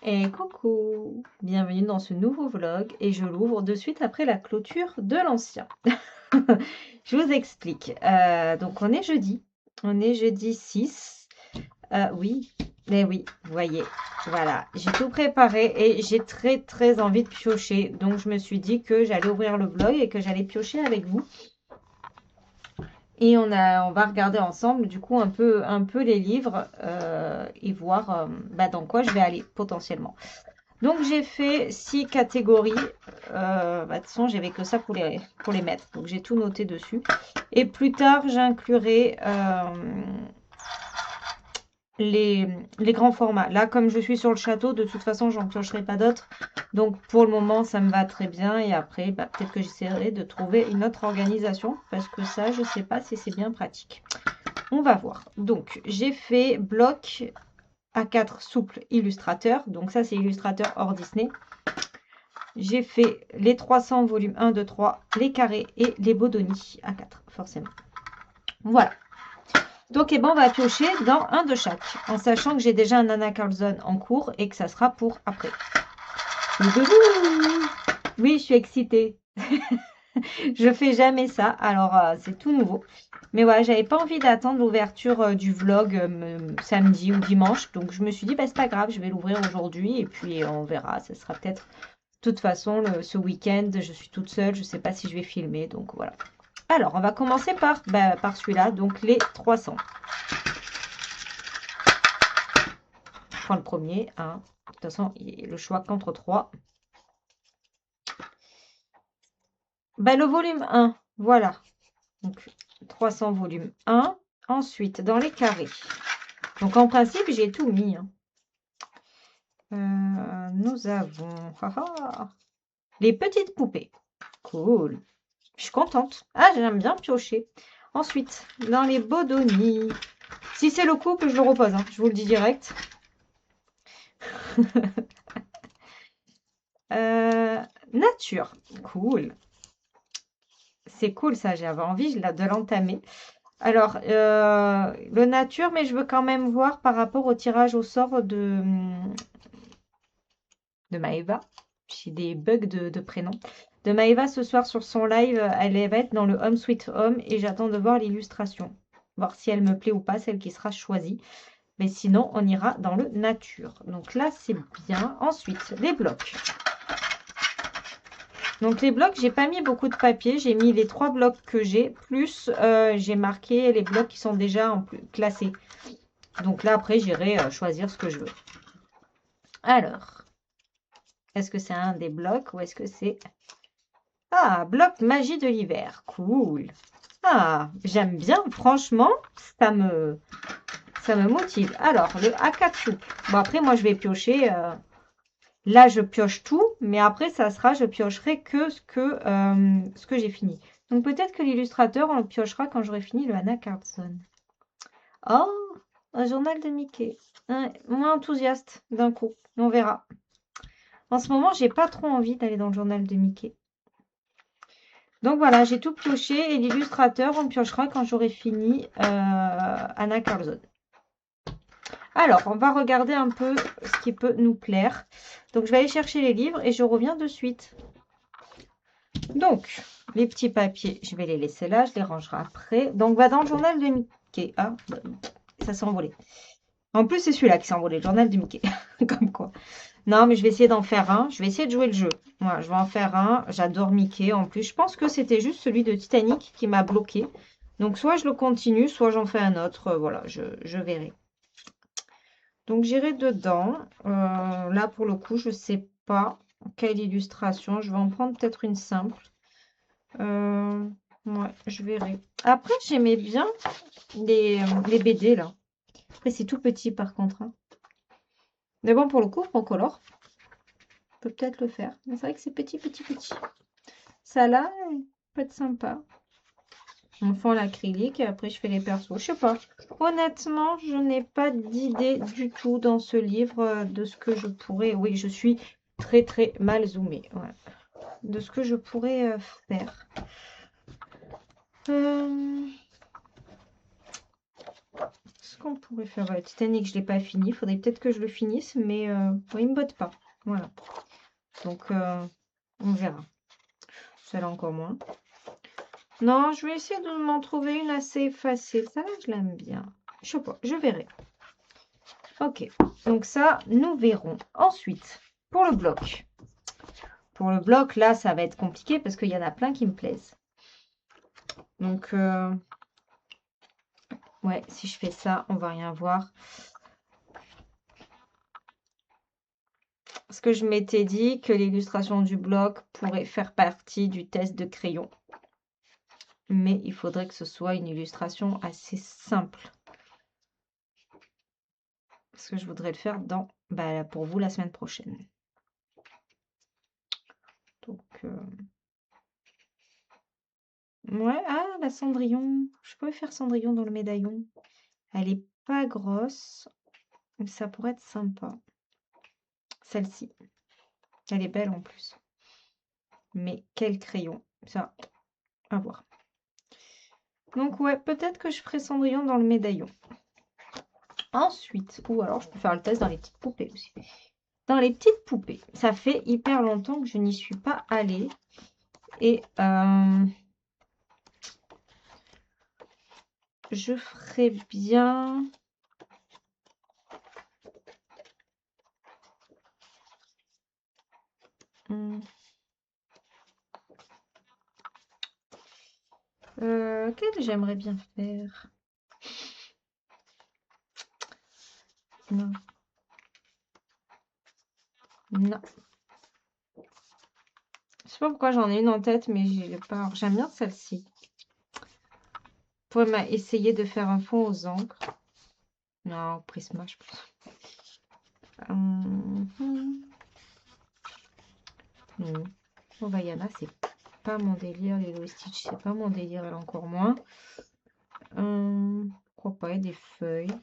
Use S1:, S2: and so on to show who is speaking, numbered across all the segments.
S1: Et coucou, bienvenue dans ce nouveau vlog et je l'ouvre de suite après la clôture de l'ancien. Je vous explique. Donc on est jeudi 6. Oui, mais oui, vous voyez, voilà, j'ai tout préparé et j'ai très envie de piocher. Donc je me suis dit que j'allais ouvrir le blog et que j'allais piocher avec vous. Et on va regarder ensemble du coup un peu les livres et voir dans quoi je vais aller potentiellement. Donc j'ai fait 6 catégories. De toute façon, j'avais que ça pour les mettre. Donc j'ai tout noté dessus. Et plus tard, j'inclurai les grands formats. Là, comme je suis sur le château, de toute façon, j'en piocherai pas d'autres. Donc pour le moment, ça me va très bien. Et après, peut-être que j'essaierai de trouver une autre organisation. Parce que ça, je sais pas si c'est bien pratique. On va voir. Donc j'ai fait bloc A4 souple illustrateur. Donc ça, c'est illustrateur hors Disney. J'ai fait les 300 volumes 1, 2, 3, les carrés et les Bodoni à 4, forcément. Voilà. Donc, on va piocher dans un de chaque, en sachant que j'ai déjà un Anna Carlson en cours et que ça sera pour après. Oui, je suis excitée. Je fais jamais ça, alors c'est tout nouveau. Mais voilà, j'avais pas envie d'attendre l'ouverture du vlog samedi ou dimanche. Donc, je me suis dit, c'est pas grave, je vais l'ouvrir aujourd'hui et puis on verra. Ça sera peut-être de toute façon, ce week-end, je suis toute seule, je ne sais pas si je vais filmer, donc voilà. Alors, on va commencer par celui-là, donc les 300. Je prends le premier, hein. De toute façon, il y a le choix qu'entre 3. Le volume 1, voilà. Donc, 300 volume 1. Ensuite, dans les carrés. Donc, en principe, j'ai tout mis. Hein. Nous avons les petites poupées. Cool. Je suis contente. Ah, j'aime bien piocher. Ensuite, dans les Bodoni. Si c'est le couple, je le repose. Hein. Je vous le dis direct. Nature. Cool. C'est cool ça. J'avais envie de l'entamer. Alors, le nature, mais je veux quand même voir par rapport au tirage au sort de Maëva. J'ai des bugs de prénom. De Maëva ce soir sur son live, elle va être dans le Home Sweet Home et j'attends de voir l'illustration. Voir si elle me plaît ou pas, celle qui sera choisie. Mais sinon, on ira dans le nature. Donc là, c'est bien. Ensuite, les blocs. Donc les blocs, j'ai pas mis beaucoup de papier. J'ai mis les 3 blocs que j'ai, plus j'ai marqué les blocs qui sont déjà classés. Donc là, après, j'irai choisir ce que je veux. Alors, est-ce que c'est un des blocs ou est-ce que c'est... Ah, bloc magie de l'hiver. Cool. Ah, j'aime bien. Franchement, ça me motive. Alors, le A4 souple. Bon, après, moi, je vais piocher... Là, je pioche tout, mais après, je piocherai que ce que j'ai fini. Donc, peut-être que l'illustrateur, on le piochera quand j'aurai fini le Anna Carlson. Oh, un journal de Mickey. Moins enthousiaste d'un coup. On verra. En ce moment, j'ai pas trop envie d'aller dans le journal de Mickey. Donc voilà, j'ai tout pioché et l'illustrateur, on le piochera quand j'aurai fini Anna Carlson. Alors, on va regarder un peu ce qui peut nous plaire. Donc, je vais aller chercher les livres et je reviens de suite. Donc, les petits papiers, je vais les laisser là, je les rangerai après. Donc, va dans le journal de Mickey. Ah, ça s'est envolé. En plus, c'est celui-là qui s'est envolé, le journal de Mickey. Comme quoi. Non, mais je vais essayer d'en faire un. Je vais essayer de jouer le jeu. Voilà, je vais en faire un. J'adore Mickey en plus. Je pense que c'était juste celui de Titanic qui m'a bloqué. Donc, soit je le continue, soit j'en fais un autre. Voilà, je verrai. Donc, j'irai dedans. Là, pour le coup, je ne sais pas quelle illustration. Je vais en prendre peut-être une simple. Ouais, je verrai. Après, j'aimais bien les BD, là. Après, c'est tout petit, par contre. Hein. Mais bon, pour le coup, on colore. On peut peut-être le faire. Mais c'est vrai que c'est petit. Ça, là, peut être sympa. On fait l'acrylique et après, je fais les persos. Je sais pas. Honnêtement, je n'ai pas d'idée du tout dans ce livre de ce que je pourrais... Oui, je suis très mal zoomée. Ouais. De ce que je pourrais faire. Qu'est-ce qu'on pourrait faire? Voilà, Titanic, je ne l'ai pas fini. Il faudrait peut-être que je le finisse, mais bon, il ne me botte pas. Voilà. Donc, on verra. Celle-là encore moins. Non, je vais essayer de m'en trouver une assez facile. Ça, là, je l'aime bien. Je sais pas, je verrai. Ok, donc ça, nous verrons. Ensuite, pour le bloc. Pour le bloc, là, ça va être compliqué parce qu'il y en a plein qui me plaisent. Donc, ouais, si je fais ça, on va rien voir. Parce que je m'étais dit que l'illustration du bloc pourrait faire partie du test de crayon. Mais il faudrait que ce soit une illustration assez simple. Parce que je voudrais le faire pour vous la semaine prochaine. Donc, ouais, la Cendrillon. Je pourrais faire Cendrillon dans le médaillon. Elle est pas grosse, mais ça pourrait être sympa. Celle-ci. Elle est belle en plus. Mais quel crayon. Ça, à voir. Donc, ouais, peut-être que je ferai Cendrillon dans le médaillon. Ensuite, ou alors je peux faire le test dans les petites poupées aussi. Dans les petites poupées, ça fait hyper longtemps que je n'y suis pas allée. Et je ferais bien... Quel j'aimerais bien faire? Non. Non. Je sais pas pourquoi j'en ai une en tête, mais j'ai pas. J'aime bien celle-ci. Pourrais essayer de faire un fond aux encres. Non, Prisma, je pense. Non. Vaiana, c'est pas mon délire. Les Stitch, c'est pas mon délire, elle encore moins. Pourquoi pas, il y a des feuilles.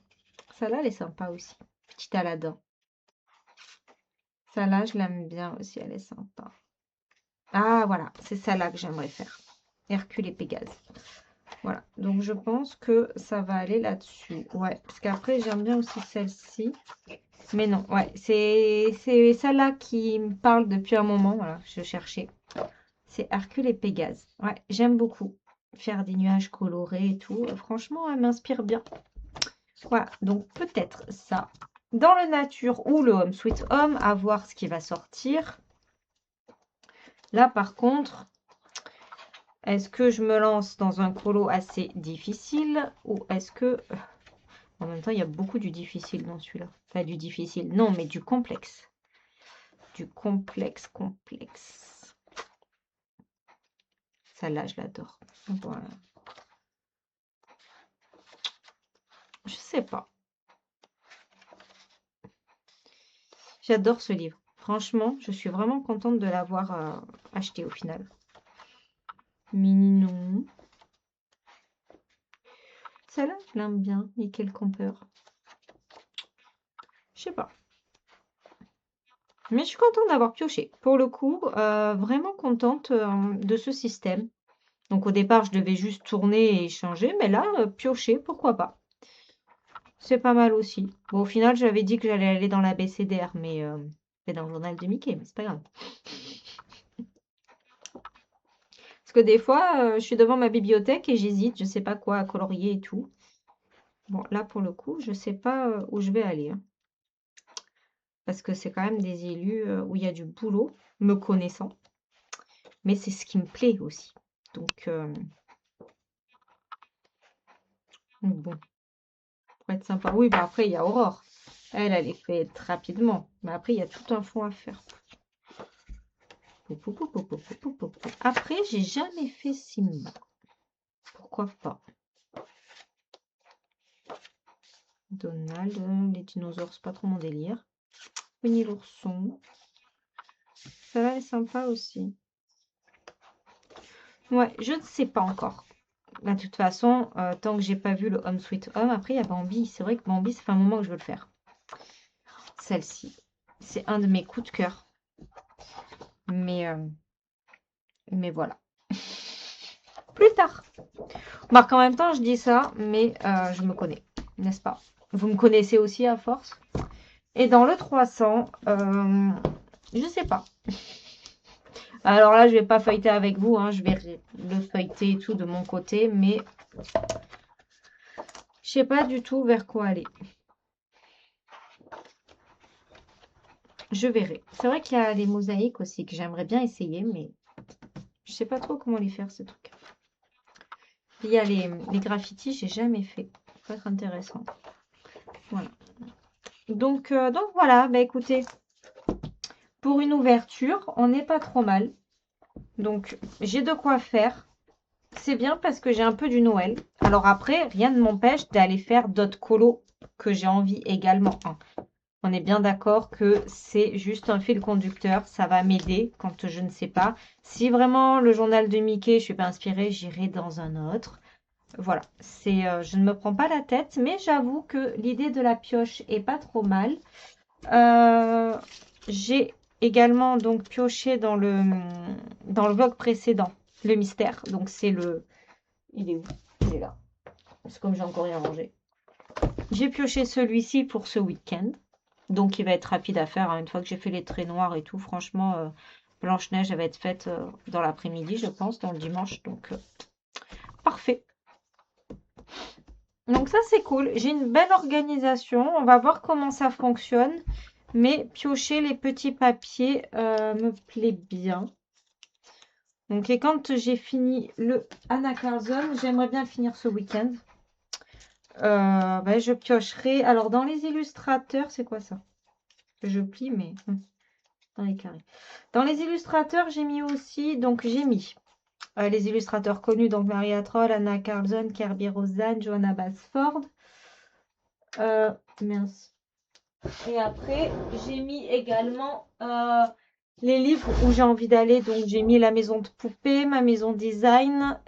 S1: Celle-là, elle est sympa aussi. Petite Aladdin. Celle-là, je l'aime bien aussi, elle est sympa. Ah, voilà, c'est celle-là que j'aimerais faire. Hercule et Pégase. Voilà, donc je pense que ça va aller là-dessus. Ouais, parce qu'après, j'aime bien aussi celle-ci. Mais non, ouais, c'est celle-là qui me parle depuis un moment. Voilà, je cherchais. C'est Hercule et Pégase. Ouais, j'aime beaucoup faire des nuages colorés et tout. Franchement, elle m'inspire bien. Voilà, donc peut-être ça. Dans le nature ou le Home Sweet Home, à voir ce qui va sortir. Là, par contre, est-ce que je me lance dans un colo assez difficile ou est-ce que... En même temps, il y a beaucoup du difficile dans celui-là. Pas du difficile, non, mais du complexe. Du complexe. Celle-là, je l'adore. Voilà. Je sais pas. J'adore ce livre. Franchement, je suis vraiment contente de l'avoir acheté au final. Mini non. Celle-là, je l'aime bien. Nickel Camper. Je sais pas. Mais je suis contente d'avoir pioché. Pour le coup, vraiment contente de ce système. Donc au départ, je devais juste tourner et changer. Mais là, piocher, pourquoi pas. C'est pas mal aussi. Bon, au final, j'avais dit que j'allais aller dans la BCDR, mais c'est dans le journal de Mickey, mais c'est pas grave. Parce que des fois, je suis devant ma bibliothèque et j'hésite, je sais pas quoi colorier et tout. Bon, là, pour le coup, je sais pas où je vais aller. Hein. Parce que c'est quand même des élus où il y a du boulot, me connaissant. Mais c'est ce qui me plaît aussi. Donc bon, pour être sympa. Oui, bah après, il y a Aurore. Elle est faite rapidement. Mais après, il y a tout un fond à faire. Après, j'ai jamais fait Simba. Pourquoi pas? Donald, les dinosaures, c'est pas trop mon délire. Winnie l'ourson. Ça va, elle est sympa aussi. Ouais, je ne sais pas encore. De toute façon, tant que j'ai pas vu le Home Sweet Home, après il y a Bambi. C'est vrai que Bambi, ça fait un moment que je veux le faire. Celle-ci, c'est un de mes coups de cœur. Mais voilà. Plus tard. Marc, en même temps, je dis ça, mais je me connais. n'est-ce pas? Vous me connaissez aussi à force. Et dans le 300, je sais pas. Alors là, je vais pas feuilleter avec vous, hein, je vais le feuilleter et tout de mon côté, mais je sais pas du tout vers quoi aller. Je verrai. C'est vrai qu'il y a les mosaïques aussi que j'aimerais bien essayer, mais je sais pas trop comment les faire, ces trucs. Il y a les graffitis, j'ai jamais fait. Ça peut être intéressant. Voilà. Donc voilà, bah écoutez, pour une ouverture, on n'est pas trop mal. Donc j'ai de quoi faire. C'est bien parce que j'ai un peu du Noël. Alors après, rien ne m'empêche d'aller faire d'autres colos que j'ai envie également. Hein. On est bien d'accord que c'est juste un fil conducteur. Ça va m'aider quand je ne sais pas. Si vraiment le journal de Mickey, je ne suis pas inspirée, j'irai dans un autre. Voilà, je ne me prends pas la tête, mais j'avoue que l'idée de la pioche est pas trop mal. J'ai également donc pioché dans le vlog précédent le mystère. Donc c'est le... Il est où? Il est là. C'est comme j'ai encore rien rangé. J'ai pioché celui-ci pour ce week-end. Donc il va être rapide à faire. Hein. Une fois que j'ai fait les traits noirs et tout, franchement, Blanche-Neige, elle va être faite dans l'après-midi, je pense, dans le dimanche. Donc parfait. Donc ça, c'est cool. J'ai une belle organisation. On va voir comment ça fonctionne. Mais piocher les petits papiers me plaît bien. Donc, et quand j'ai fini le Anna Carlson, j'aimerais bien finir ce week-end. Je piocherai. Alors, dans les illustrateurs, c'est quoi ça? Je plie, mais dans les carrés. Dans les illustrateurs, j'ai mis aussi... Donc, j'ai mis les illustrateurs connus. Donc, Maria Troll, Anna Carlson, Kirby Roseanne, Johanna Basford. Mince. Et après, j'ai mis également les livres où j'ai envie d'aller. Donc, j'ai mis La Maison de Poupée, Ma Maison Design.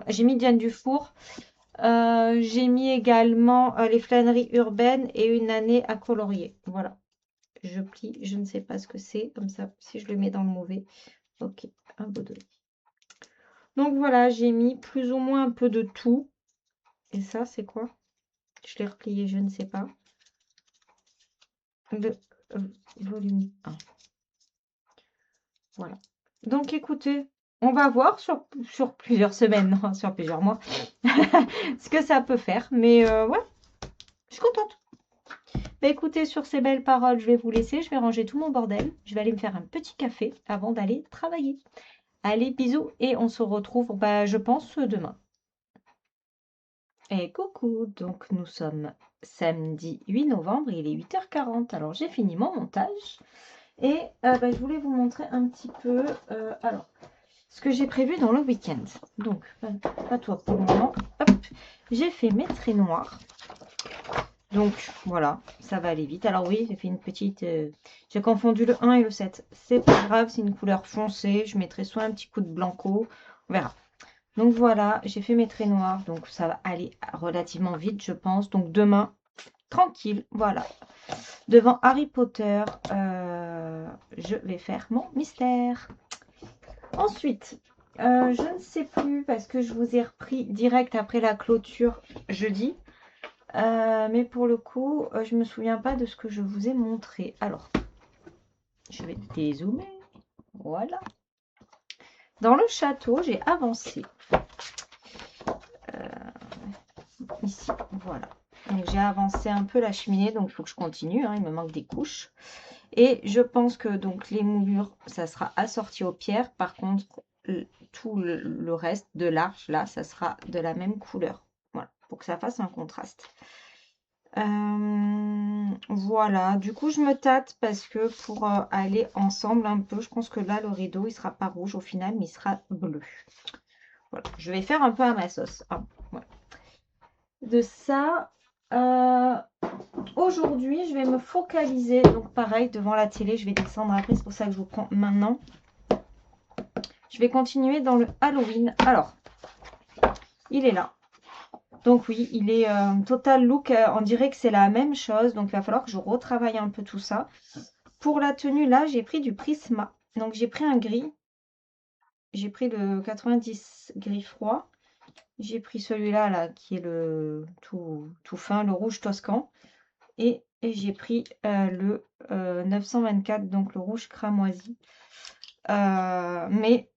S1: J'ai mis Diane Dufour. J'ai mis également Les Flâneries urbaines et Une année à colorier. Voilà. Je plie. Je ne sais pas ce que c'est. Comme ça, si je le mets dans le mauvais. Ok. Un Baudelaire. Donc, voilà. J'ai mis plus ou moins un peu de tout. Et ça, c'est quoi? Je l'ai replié. Je ne sais pas. Le volume 1. Voilà. Donc écoutez, on va voir sur plusieurs semaines, non, sur plusieurs mois, ce que ça peut faire. Mais ouais, je suis contente. Bah, écoutez, sur ces belles paroles, je vais vous laisser. Je vais ranger tout mon bordel. Je vais aller me faire un petit café avant d'aller travailler. Allez, bisous et on se retrouve, bah, je pense, demain. Et coucou, donc nous sommes samedi 8 novembre, il est 8h40. Alors j'ai fini mon montage. Et je voulais vous montrer un petit peu alors, ce que j'ai prévu dans le week-end. Donc, pas toi pour le moment. Hop, j'ai fait mes traits noirs. Donc, voilà, ça va aller vite. Alors oui, j'ai fait une petite... j'ai confondu le 1 et le 7. C'est pas grave, c'est une couleur foncée. Je mettrai soit un petit coup de blanco. On verra. Donc voilà, j'ai fait mes traits noirs. Donc, ça va aller relativement vite, je pense. Donc, demain, tranquille, voilà. Devant Harry Potter, je vais faire mon mystère. Ensuite, je ne sais plus parce que je vous ai repris direct après la clôture jeudi. Mais pour le coup, je ne me souviens pas de ce que je vous ai montré. Alors, je vais dézoomer. Voilà. Dans le château, j'ai avancé. Ici, voilà. Donc, j'ai avancé un peu la cheminée, donc il faut que je continue. Hein, il me manque des couches. Et je pense que donc les moulures, ça sera assorti aux pierres. Par contre, tout le reste de l'arche, là, ça sera de la même couleur. Voilà, pour que ça fasse un contraste. Voilà, du coup, je me tâte parce que pour aller ensemble un peu, je pense que là, le rideau, il sera pas rouge au final, mais il sera bleu. Voilà, je vais faire un peu à ma sauce. Hein, voilà. De ça... aujourd'hui, je vais me focaliser, donc pareil, devant la télé, je vais descendre après, c'est pour ça que je vous prends maintenant. Je vais continuer dans le Halloween. Alors, il est là. Donc oui, il est total look, on dirait que c'est la même chose, donc il va falloir que je retravaille un peu tout ça. Pour la tenue, là, j'ai pris du Prisma. Donc j'ai pris un gris. J'ai pris le 90 gris froid. J'ai pris celui-là, là, qui est le tout fin, le rouge toscan. Et j'ai pris le 924, donc le rouge cramoisi. Mais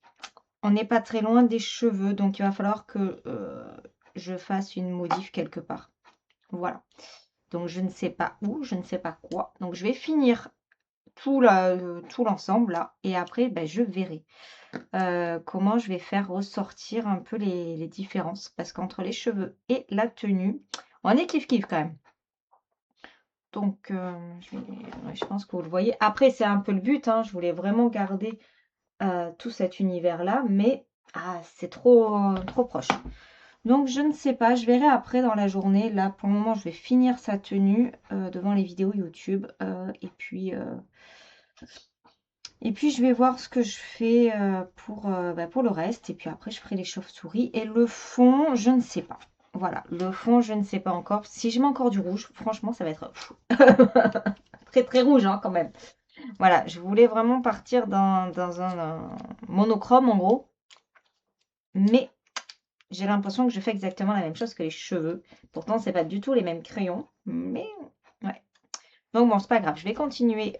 S1: on n'est pas très loin des cheveux, donc il va falloir que je fasse une modif quelque part. Voilà. Donc je ne sais pas où, je ne sais pas quoi. Donc je vais finir tout l'ensemble là. Et après, ben, je verrai comment je vais faire ressortir un peu les différences. Parce qu'entre les cheveux et la tenue, on est kiff-kiff quand même. Donc je pense que vous le voyez. Après, c'est un peu le but, hein. Je voulais vraiment garder tout cet univers-là. Mais c'est trop proche. Donc je ne sais pas, je verrai après dans la journée. Là pour le moment je vais finir sa tenue devant les vidéos YouTube et puis je vais voir ce que je fais pour le reste. Et puis après je ferai les chauves-souris. Et le fond, je ne sais pas. Voilà, le fond, je ne sais pas encore. Si je mets encore du rouge, franchement ça va être très très rouge hein, quand même. Voilà, je voulais vraiment partir dans un monochrome en gros. Mais j'ai l'impression que je fais exactement la même chose que les cheveux. Pourtant, c'est pas du tout les mêmes crayons. Mais ouais. Donc bon, c'est pas grave. Je vais continuer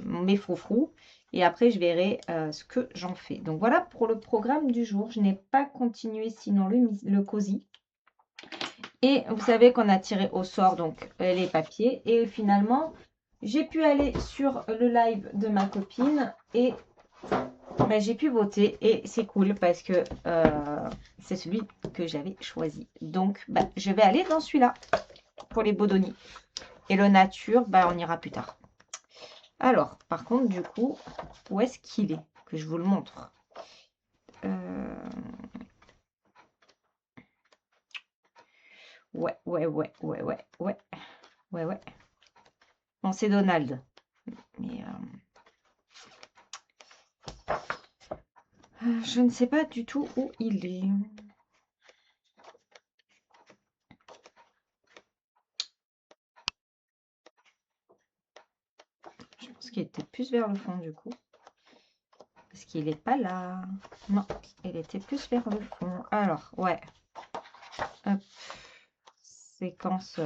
S1: mes froufrous. Et après, je verrai ce que j'en fais. Donc voilà pour le programme du jour. Je n'ai pas continué sinon le cosy. Et vous savez qu'on a tiré au sort donc les papiers. Et finalement, j'ai pu aller sur le live de ma copine. Et ben, j'ai pu voter et c'est cool parce que c'est celui que j'avais choisi. Donc, ben, je vais aller dans celui-là pour les Bodoni. Et le nature, ben, on ira plus tard. Alors, par contre, du coup, où est-ce qu'il est? Que je vous le montre. Ouais. Bon, c'est Donald. Mais je ne sais pas du tout où il est. Je pense qu'il était plus vers le fond du coup. Parce qu'il n'est pas là. Non, il était plus vers le fond. Alors, ouais. Hop. Séquence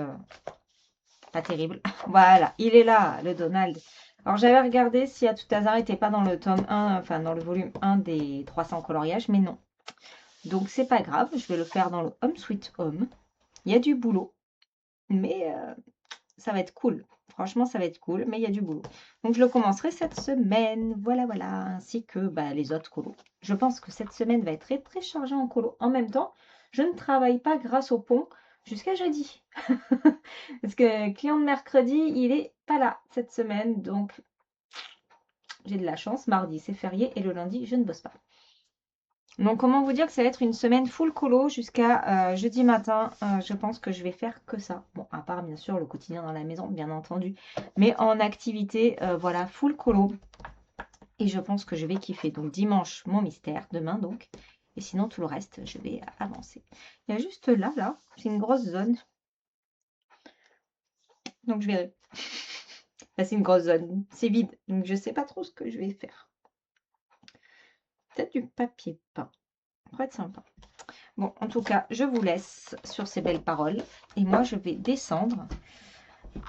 S1: pas terrible. Voilà, il est là, le Donald. Alors, j'avais regardé si à tout hasard il n'était pas dans le tome 1, enfin dans le volume 1 des 300 coloriages, mais non. Donc, c'est pas grave, je vais le faire dans le Home Sweet Home. Il y a du boulot, mais ça va être cool. Franchement, ça va être cool, mais il y a du boulot. Donc, je le commencerai cette semaine. Voilà, ainsi que les autres colos. Je pense que cette semaine va être très, très chargée en colo. En même temps, je ne travaille pas grâce au pont jusqu'à jeudi. Parce que client de mercredi, il est pas là cette semaine. Donc, j'ai de la chance. Mardi, c'est férié. Et le lundi, je ne bosse pas. Donc, comment vous dire que ça va être une semaine full colo jusqu'à jeudi matin. Je pense que je vais faire que ça. Bon, à part, bien sûr, le quotidien dans la maison, bien entendu. Mais en activité, voilà, full colo. Et je pense que je vais kiffer. Donc, dimanche, mon mystère. Demain, donc. Et sinon, tout le reste, je vais avancer. Il y a juste là, c'est une grosse zone. Donc, je verrai. Là, c'est une grosse zone. C'est vide. Donc, je ne sais pas trop ce que je vais faire. Peut-être du papier peint. Ça pourrait être sympa. Bon, en tout cas, je vous laisse sur ces belles paroles. Et moi, je vais descendre.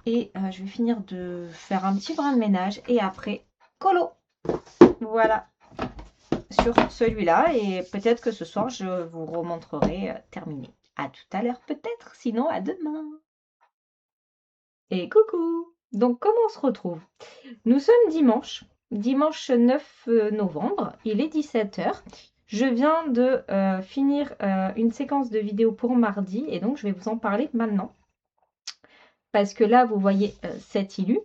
S1: Et je vais finir de faire un petit brin de ménage. Et après, colo. Voilà. Sur celui-là. Et peut-être que ce soir, je vous remontrerai terminé. À tout à l'heure peut-être. Sinon, à demain. Et coucou. Donc, comment on se retrouve? Nous sommes dimanche. Dimanche 9 novembre. Il est 17 h. Je viens de finir une séquence de vidéos pour mardi et donc je vais vous en parler maintenant. Parce que là, vous voyez cet illu.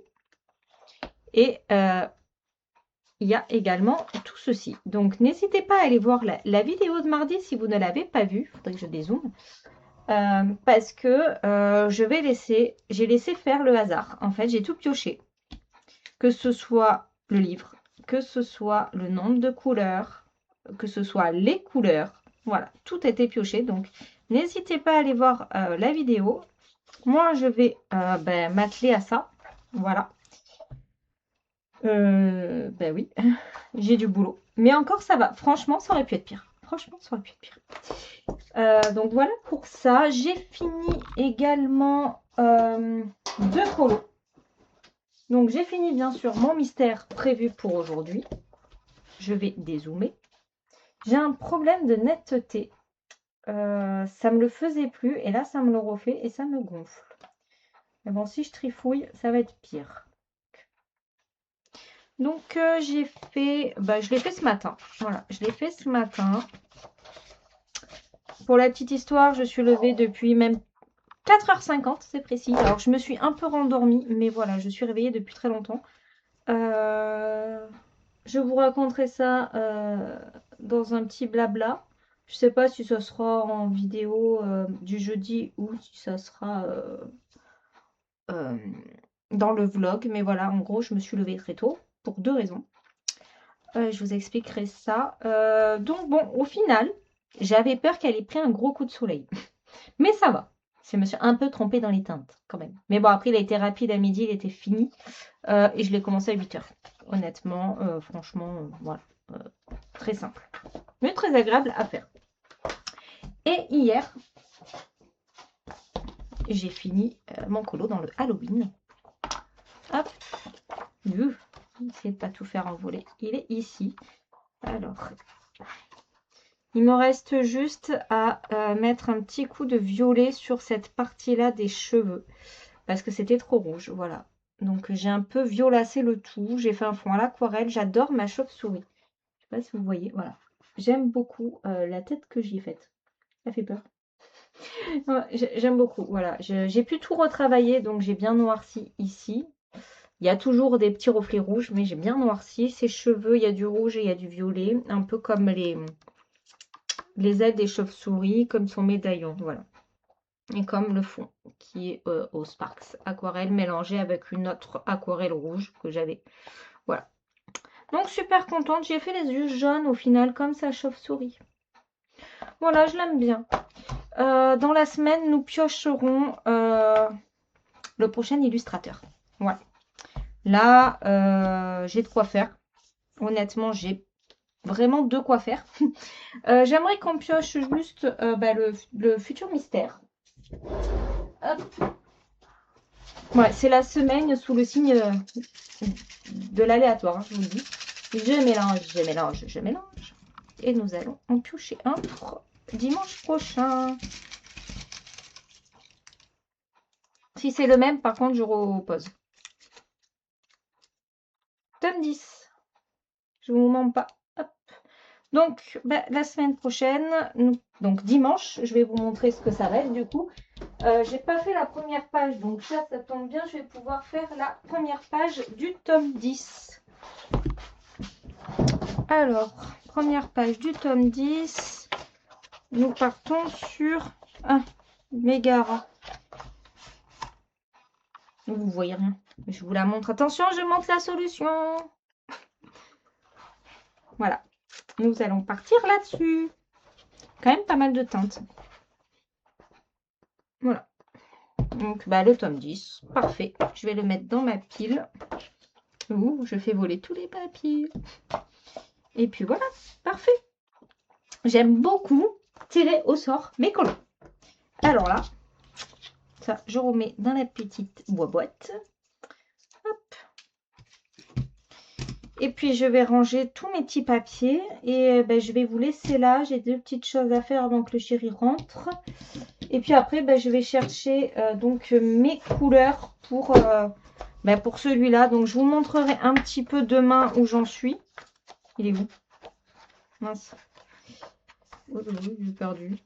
S1: Et il y a également tout ceci. Donc, n'hésitez pas à aller voir la vidéo de mardi si vous ne l'avez pas vue. Il faudrait que je dézoome. Parce que j'ai laissé faire le hasard. En fait, j'ai tout pioché. Que ce soit le livre, que ce soit le nombre de couleurs, que ce soit les couleurs. Voilà, tout a été pioché. Donc, n'hésitez pas à aller voir la vidéo. Moi, je vais m'atteler à ça. Voilà. Oui, j'ai du boulot. Mais encore, ça va. Franchement, ça aurait pu être pire. Franchement, ça aurait pu être pire. Donc voilà pour ça. J'ai fini également 2 colos. Donc j'ai fini bien sûr mon mystère prévu pour aujourd'hui. Je vais dézoomer. J'ai un problème de netteté. Ça me le faisait plus et là ça me le refait et ça me gonfle. Mais bon, si je trifouille, ça va être pire. Donc j'ai fait, je l'ai fait ce matin. Voilà, je l'ai fait ce matin. Pour la petite histoire, je suis levée depuis même 4h50, c'est précis. Alors je me suis un peu rendormie, mais voilà, je suis réveillée depuis très longtemps. Je vous raconterai ça dans un petit blabla. Je sais pas si ce sera en vidéo du jeudi ou si ça sera dans le vlog. Mais voilà, en gros, je me suis levée très tôt pour 2 raisons. Je vous expliquerai ça. Donc bon, au final, j'avais peur qu'elle ait pris un gros coup de soleil. Mais ça va. Je me suis un peu trompée dans les teintes quand même. Mais bon, après, il a été rapide à midi, il était fini. Et je l'ai commencé à 8h. Honnêtement, franchement, voilà. Très simple. Mais très agréable à faire. Et hier, j'ai fini mon colo dans le Halloween. Hop. Essayez de ne pas tout faire envoler. Il est ici. Alors, il me reste juste à mettre un petit coup de violet sur cette partie-là des cheveux. Parce que c'était trop rouge. Voilà. Donc, j'ai un peu violacé le tout. J'ai fait un fond à l'aquarelle. J'adore ma chauve-souris. Je sais pas si vous voyez. Voilà. J'aime beaucoup la tête que j'y ai faite. Ça fait peur. Ouais, j'aime beaucoup. Voilà. J'ai pu tout retravailler. Donc, j'ai bien noirci ici. Il y a toujours des petits reflets rouges, mais j'ai bien noirci. Ses cheveux, il y a du rouge et il y a du violet. Un peu comme les ailes des chauves-souris, comme son médaillon. Voilà. Et comme le fond qui est au Sparks aquarelle mélangé avec une autre aquarelle rouge que j'avais. Voilà. Donc super contente. J'ai fait les yeux jaunes au final comme sa chauve-souris. Voilà, je l'aime bien. Dans la semaine, nous piocherons le prochain illustrateur. Voilà. Là, j'ai de quoi faire. Honnêtement, j'ai vraiment de quoi faire. J'aimerais qu'on pioche juste le futur mystère. Hop. Ouais, c'est la semaine sous le signe de l'aléatoire, hein, je vous le dis. Je mélange, je mélange, je mélange. Et nous allons en piocher un pour dimanche prochain. Si c'est le même, par contre, je repose. Tome 10. Je vous mens pas. Hop. Donc, la semaine prochaine, donc dimanche, je vais vous montrer ce que ça va être du coup. J'ai pas fait la première page, donc ça tombe bien, je vais pouvoir faire la première page du tome 10. Alors, première page du tome 10. Nous partons sur un Mégara. Vous voyez rien, mais je vous la montre. Attention, je montre la solution. Voilà. Nous allons partir là-dessus. Quand même pas mal de teintes. Voilà. Donc, le tome 10. Parfait. Je vais le mettre dans ma pile. Ouh, je fais voler tous les papiers. Et puis voilà. Parfait. J'aime beaucoup tirer au sort mes colos. Alors là, ça, je remets dans la petite boîte. Hop. Et puis, je vais ranger tous mes petits papiers. Et je vais vous laisser là. J'ai 2 petites choses à faire avant que le chéri rentre. Et puis après, je vais chercher donc mes couleurs pour celui-là. Donc, je vous montrerai un petit peu demain où j'en suis. Il est où? Mince. Oh, j'ai perdu.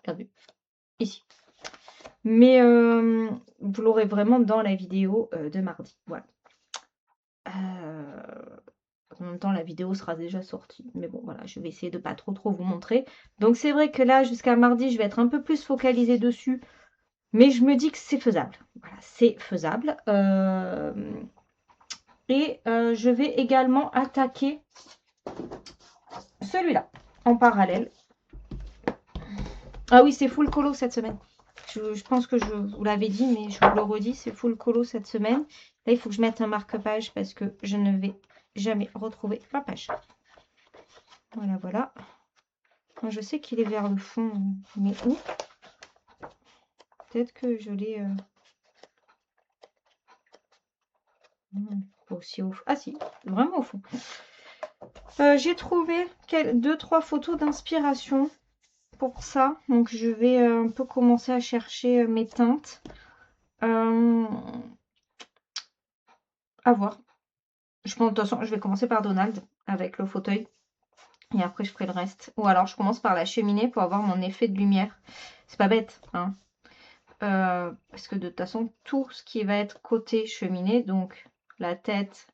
S1: Perdu. Ici. Mais vous l'aurez vraiment dans la vidéo de mardi. Voilà. En même temps, la vidéo sera déjà sortie. Mais bon, voilà, je vais essayer de pas trop vous montrer. Donc, c'est vrai que là, jusqu'à mardi, je vais être un peu plus focalisée dessus. Mais je me dis que c'est faisable. Voilà, c'est faisable. Je vais également attaquer celui-là en parallèle. Ah oui, c'est full colo cette semaine. Je pense que je vous l'avais dit, mais je vous le redis, c'est full colo cette semaine. Là, il faut que je mette un marque-page parce que je ne vais jamais retrouver ma page. Voilà, voilà. Je sais qu'il est vers le fond, mais où? Peut-être que je l'ai... aussi au fond. Ah si, vraiment au fond. J'ai trouvé 2-3 photos d'inspiration pour ça. Donc je vais un peu commencer à chercher mes teintes. À voir. Je pense, de toute façon, je vais commencer par Donald avec le fauteuil. Et après, je ferai le reste. Ou alors, je commence par la cheminée pour avoir mon effet de lumière. C'est pas bête, hein. Parce que de toute façon, tout ce qui va être côté cheminée, donc la tête,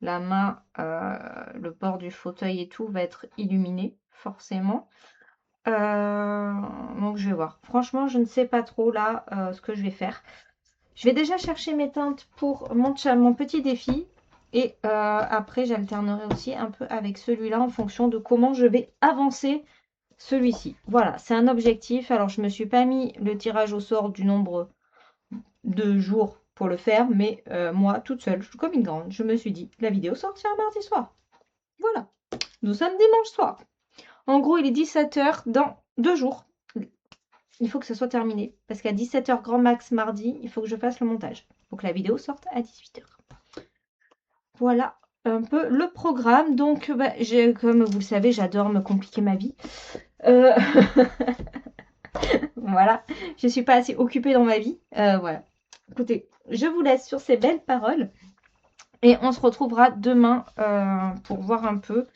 S1: la main, le bord du fauteuil et tout, va être illuminé, forcément. Donc, je vais voir. Franchement, je ne sais pas trop, là, ce que je vais faire. Je vais déjà chercher mes teintes pour mon petit défi. Et après, j'alternerai aussi un peu avec celui-là en fonction de comment je vais avancer celui-ci. Voilà, c'est un objectif. Alors, je ne me suis pas mis le tirage au sort du nombre de jours pour le faire, mais moi, toute seule, comme une grande, je me suis dit, la vidéo sortira mardi soir. Voilà, nous sommes dimanche soir. En gros, il est 17 h dans 2 jours. Il faut que ce soit terminé, parce qu'à 17 h grand max mardi, il faut que je fasse le montage. Faut que la vidéo sorte à 18 h. Voilà un peu le programme. Donc, bah, comme vous le savez, j'adore me compliquer ma vie. Voilà, je ne suis pas assez occupée dans ma vie. Voilà. Écoutez, je vous laisse sur ces belles paroles. Et on se retrouvera demain pour voir un peu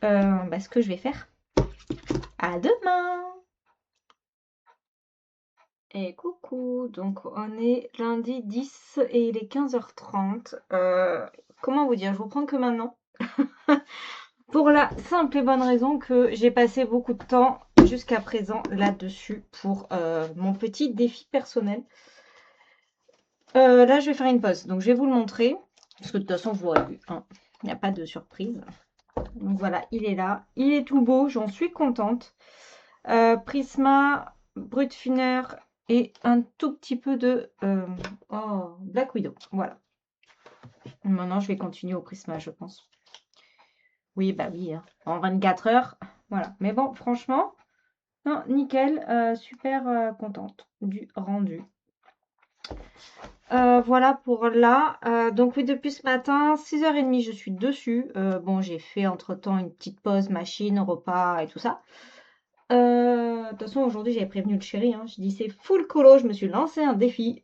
S1: ce que je vais faire. À demain! Et coucou, donc on est lundi 10 et il est 15 h 30. Comment vous dire, je vous prends que maintenant. Pour la simple et bonne raison que j'ai passé beaucoup de temps jusqu'à présent là-dessus pour mon petit défi personnel. Là, je vais faire une pause, donc je vais vous le montrer. Parce que de toute façon, vous l'aurez vu, hein. Il n'y a pas de surprise. Donc voilà, il est là. Il est tout beau, j'en suis contente. Prisma, Brutfiner et un tout petit peu de Black Widow. Voilà. Maintenant, je vais continuer au Prisma, je pense. Oui, bah oui, hein. En 24 heures. Voilà. Mais bon, franchement, non, nickel. Super contente du rendu. Voilà pour là. Donc oui, depuis ce matin, 6 h 30, je suis dessus. Bon, j'ai fait entre-temps une petite pause machine, repas et tout ça. De toute façon, aujourd'hui, j'avais prévenu le chéri, hein. Je dis c'est full colo, je me suis lancé un défi.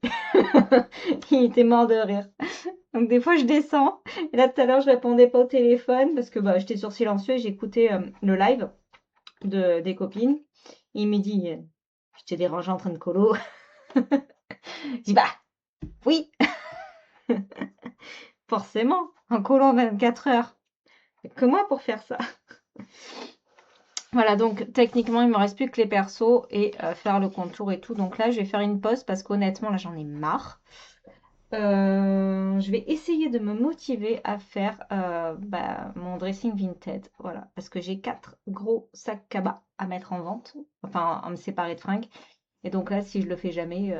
S1: Il était mort de rire. Donc des fois, je descends. Et là, tout à l'heure, je répondais pas au téléphone parce que bah, j'étais sur silencieux et j'écoutais le live des copines. Et il me dit, je t'ai dérangé en train de colo. Je dis, bah, oui, forcément, en colo en 24 heures. Que moi pour faire ça. Voilà, donc techniquement, il me reste plus que les persos et faire le contour et tout. Donc là, je vais faire une pause parce qu'honnêtement, là, j'en ai marre. Je vais essayer de me motiver à faire mon dressing vintage. Voilà, parce que j'ai 4 gros sacs cabas à mettre en vente. Enfin, à me séparer de fringues. Et donc là, si je le fais jamais,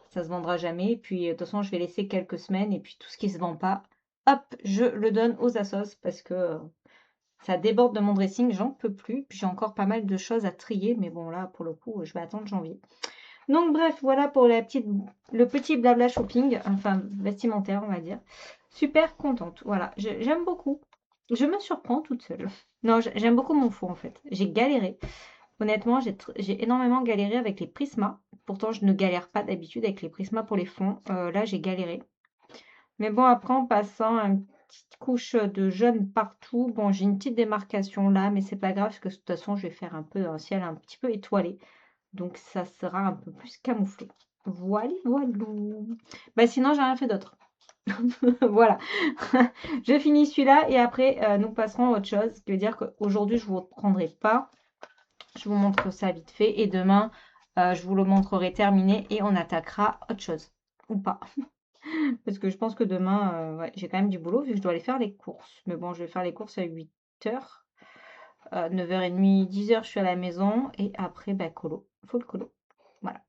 S1: ça se vendra jamais. Et puis, de toute façon, je vais laisser quelques semaines. Et puis, tout ce qui se vend pas, hop, je le donne aux assos parce que ça déborde de mon dressing. J'en peux plus. Puis, j'ai encore pas mal de choses à trier. Mais bon, là, pour le coup, je vais attendre janvier. Donc, bref, voilà pour le petit blabla shopping. Enfin, vestimentaire, on va dire. Super contente. Voilà, j'aime beaucoup. Je me surprends toute seule. Non, j'aime beaucoup mon faux, en fait. J'ai galéré. Honnêtement, j'ai énormément galéré avec les Prisma. Pourtant, je ne galère pas d'habitude avec les Prisma pour les fonds. Là, j'ai galéré. Mais bon, après, en passant une petite couche de jaune partout, bon, j'ai une petite démarcation là, mais c'est pas grave, parce que de toute façon, je vais faire un peu un ciel un petit peu étoilé. Donc, ça sera un peu plus camouflé. Voilà, voilà. Bah, sinon, j'ai rien fait d'autre. Voilà. Je finis celui-là et après, nous passerons à autre chose. Ce qui veut dire qu'aujourd'hui, je ne vous reprendrai pas. Je vous montre ça vite fait. Et demain, je vous le montrerai terminé et on attaquera autre chose. Ou pas. Parce que je pense que demain, ouais, j'ai quand même du boulot vu que je dois aller faire les courses. Mais bon, je vais faire les courses à 8 h. 9 h 30, 10 h, je suis à la maison. Et après, bah, colo. Full colo. Voilà.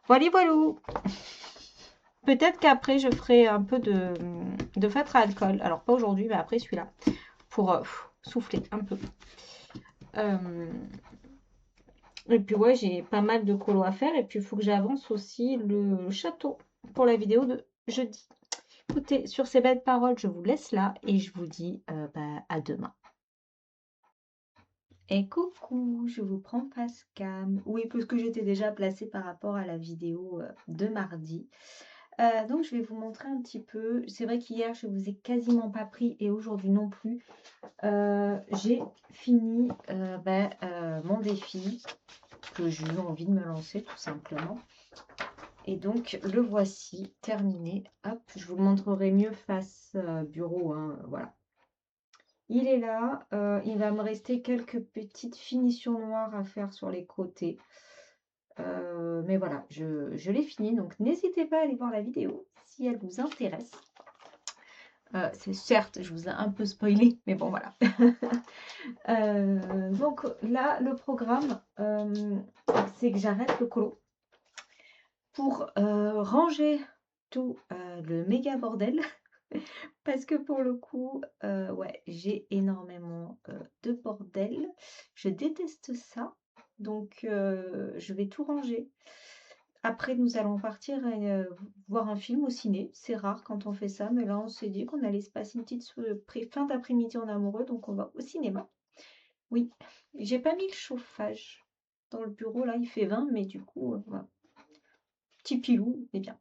S1: Voilà, voilà. Peut-être qu'après, je ferai un peu de feutre à alcool. Alors, pas aujourd'hui, mais après celui-là. Pour souffler un peu. Et puis ouais, j'ai pas mal de colos à faire. Et puis il faut que j'avance aussi le château pour la vidéo de jeudi. Écoutez, sur ces belles paroles, je vous laisse là et je vous dis à demain. Et coucou, je vous prends Pascal. Oui, parce que j'étais déjà placée par rapport à la vidéo de mardi. Donc je vais vous montrer un petit peu. C'est vrai qu'hier, je vous ai quasiment pas pris et aujourd'hui non plus. J'ai fini mon défi que j'ai eu envie de me lancer tout simplement. Et donc le voici terminé. Hop, je vous le montrerai mieux face bureau, hein, voilà. Il est là, il va me rester quelques petites finitions noires à faire sur les côtés. Mais voilà, je l'ai fini, donc n'hésitez pas à aller voir la vidéo si elle vous intéresse. C'est certes, je vous ai un peu spoilé, mais bon voilà. Donc là, le programme, c'est que j'arrête le colo pour ranger tout le méga bordel. Parce que pour le coup, ouais, j'ai énormément de bordel. Je déteste ça. Donc, je vais tout ranger. Après, nous allons partir et voir un film au ciné. C'est rare quand on fait ça, mais là, on s'est dit qu'on allait se passer une petite fin d'après-midi en amoureux, donc on va au cinéma. Oui, j'ai pas mis le chauffage dans le bureau, là, il fait 20, mais du coup, voilà. Petit pilou, c'est bien.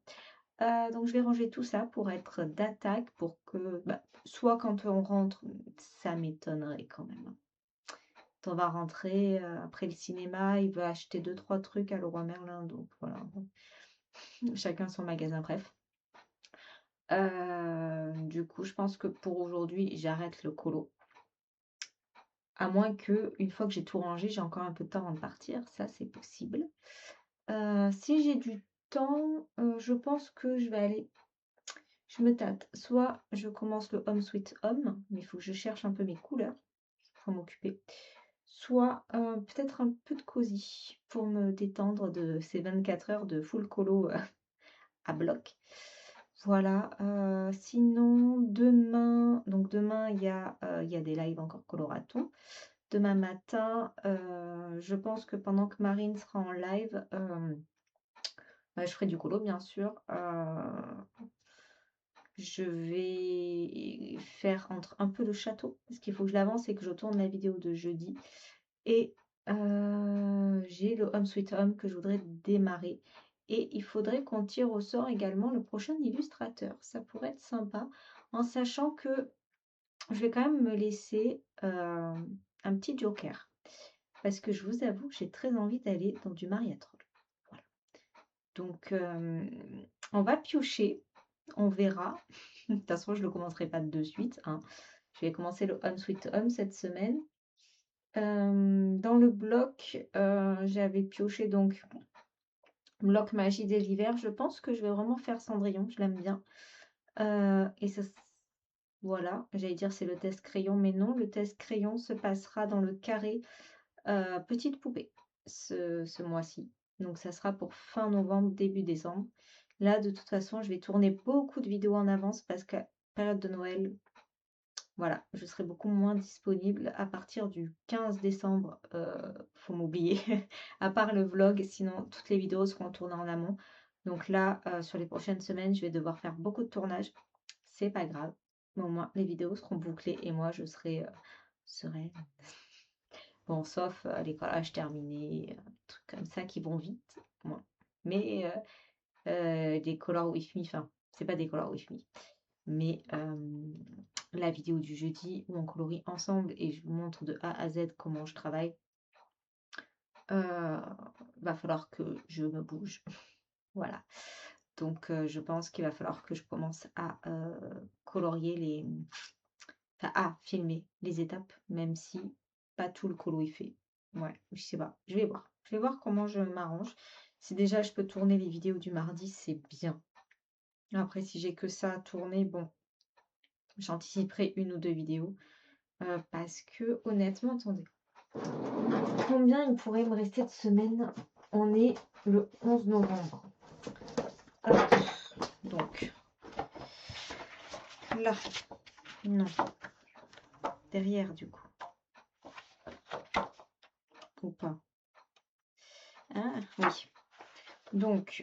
S1: Donc je vais ranger tout ça pour être d'attaque, pour que, soit quand on rentre, ça m'étonnerait quand même, hein. On va rentrer après le cinéma, il veut acheter 2-3 trucs à Leroy Merlin, donc voilà, chacun son magasin, bref. Du coup, je pense que pour aujourd'hui, j'arrête le colo. À moins que, une fois que j'ai tout rangé, j'ai encore un peu de temps avant de partir, ça c'est possible. Si j'ai du temps, je pense que je vais aller. Je me tâte. Soit je commence le Home Sweet Home, mais il faut que je cherche un peu mes couleurs pour m'occuper. Soit peut-être un peu de cosy pour me détendre de ces 24 heures de full colo à bloc. Voilà. Sinon, demain, donc demain, il y a des lives encore coloraton. Demain matin, je pense que pendant que Marine sera en live, je ferai du colo, bien sûr. Je vais faire entre un peu le château, parce qu'il faut que je l'avance et que je tourne la vidéo de jeudi. Et j'ai le Home Sweet Home que je voudrais démarrer. Et il faudrait qu'on tire au sort également le prochain illustrateur. Ça pourrait être sympa, en sachant que je vais quand même me laisser un petit joker. Parce que je vous avoue que j'ai très envie d'aller dans du Mariatrol. Voilà. Donc, on va piocher. On verra. De toute façon, je ne le commencerai pas de suite, hein. Je vais commencer le Home Sweet Home cette semaine. Dans le bloc, j'avais pioché donc bloc magie de l'hiver. Je pense que je vais vraiment faire Cendrillon, je l'aime bien. Et ça, voilà, j'allais dire c'est le test crayon, mais non, le test crayon se passera dans le carré petite poupée ce mois-ci. Donc ça sera pour fin novembre, début décembre. Là, de toute façon, je vais tourner beaucoup de vidéos en avance parce que période de Noël, voilà, je serai beaucoup moins disponible à partir du 15 décembre. Faut m'oublier, à part le vlog, sinon toutes les vidéos seront tournées en amont. Donc là, sur les prochaines semaines, je vais devoir faire beaucoup de tournages. C'est pas grave, mais au moins les vidéos seront bouclées et moi je serai sereine. Bon, sauf les collages terminés, trucs comme ça qui vont vite. Bon. Mais des color with me, enfin, c'est pas des color with me, mais la vidéo du jeudi où on colorie ensemble et je vous montre de A à Z comment je travaille, va falloir que je me bouge. Voilà. Donc, je pense qu'il va falloir que je commence à colorier les. Enfin, à filmer les étapes, même si pas tout le colo est fait. Ouais, je sais pas. Je vais voir. Je vais voir comment je m'arrange. Si déjà je peux tourner les vidéos du mardi, c'est bien. Après, si j'ai que ça à tourner, bon, j'anticiperai une ou deux vidéos. Parce que honnêtement, attendez. Combien il pourrait me rester de semaine? On est le 11 novembre. Hop. Donc, là, non. Derrière, du coup. ou pas? Ah, oui. Donc,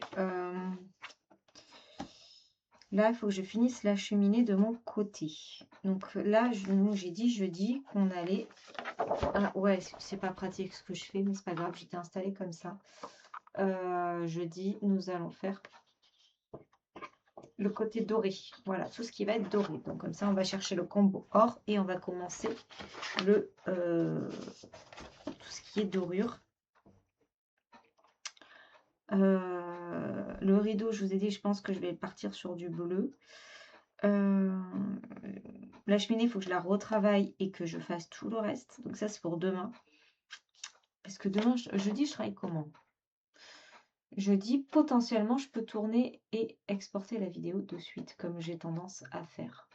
S1: là, il faut que je finisse la cheminée de mon côté. Donc là, j'ai dit jeudi qu'on allait... Ah ouais, c'est pas pratique ce que je fais, mais c'est pas grave, j'étais installée comme ça. Jeudi, nous allons faire le côté doré. Voilà, tout ce qui va être doré. Donc comme ça, on va chercher le combo or et on va commencer tout ce qui est dorure. Le rideau, je vous ai dit, je pense que je vais partir sur du bleu. La cheminée, il faut que je la retravaille et que je fasse tout le reste. Donc ça, c'est pour demain. Parce que demain, jeudi, je travaille comment? Jeudi, potentiellement, je peux tourner et exporter la vidéo de suite, comme j'ai tendance à faire.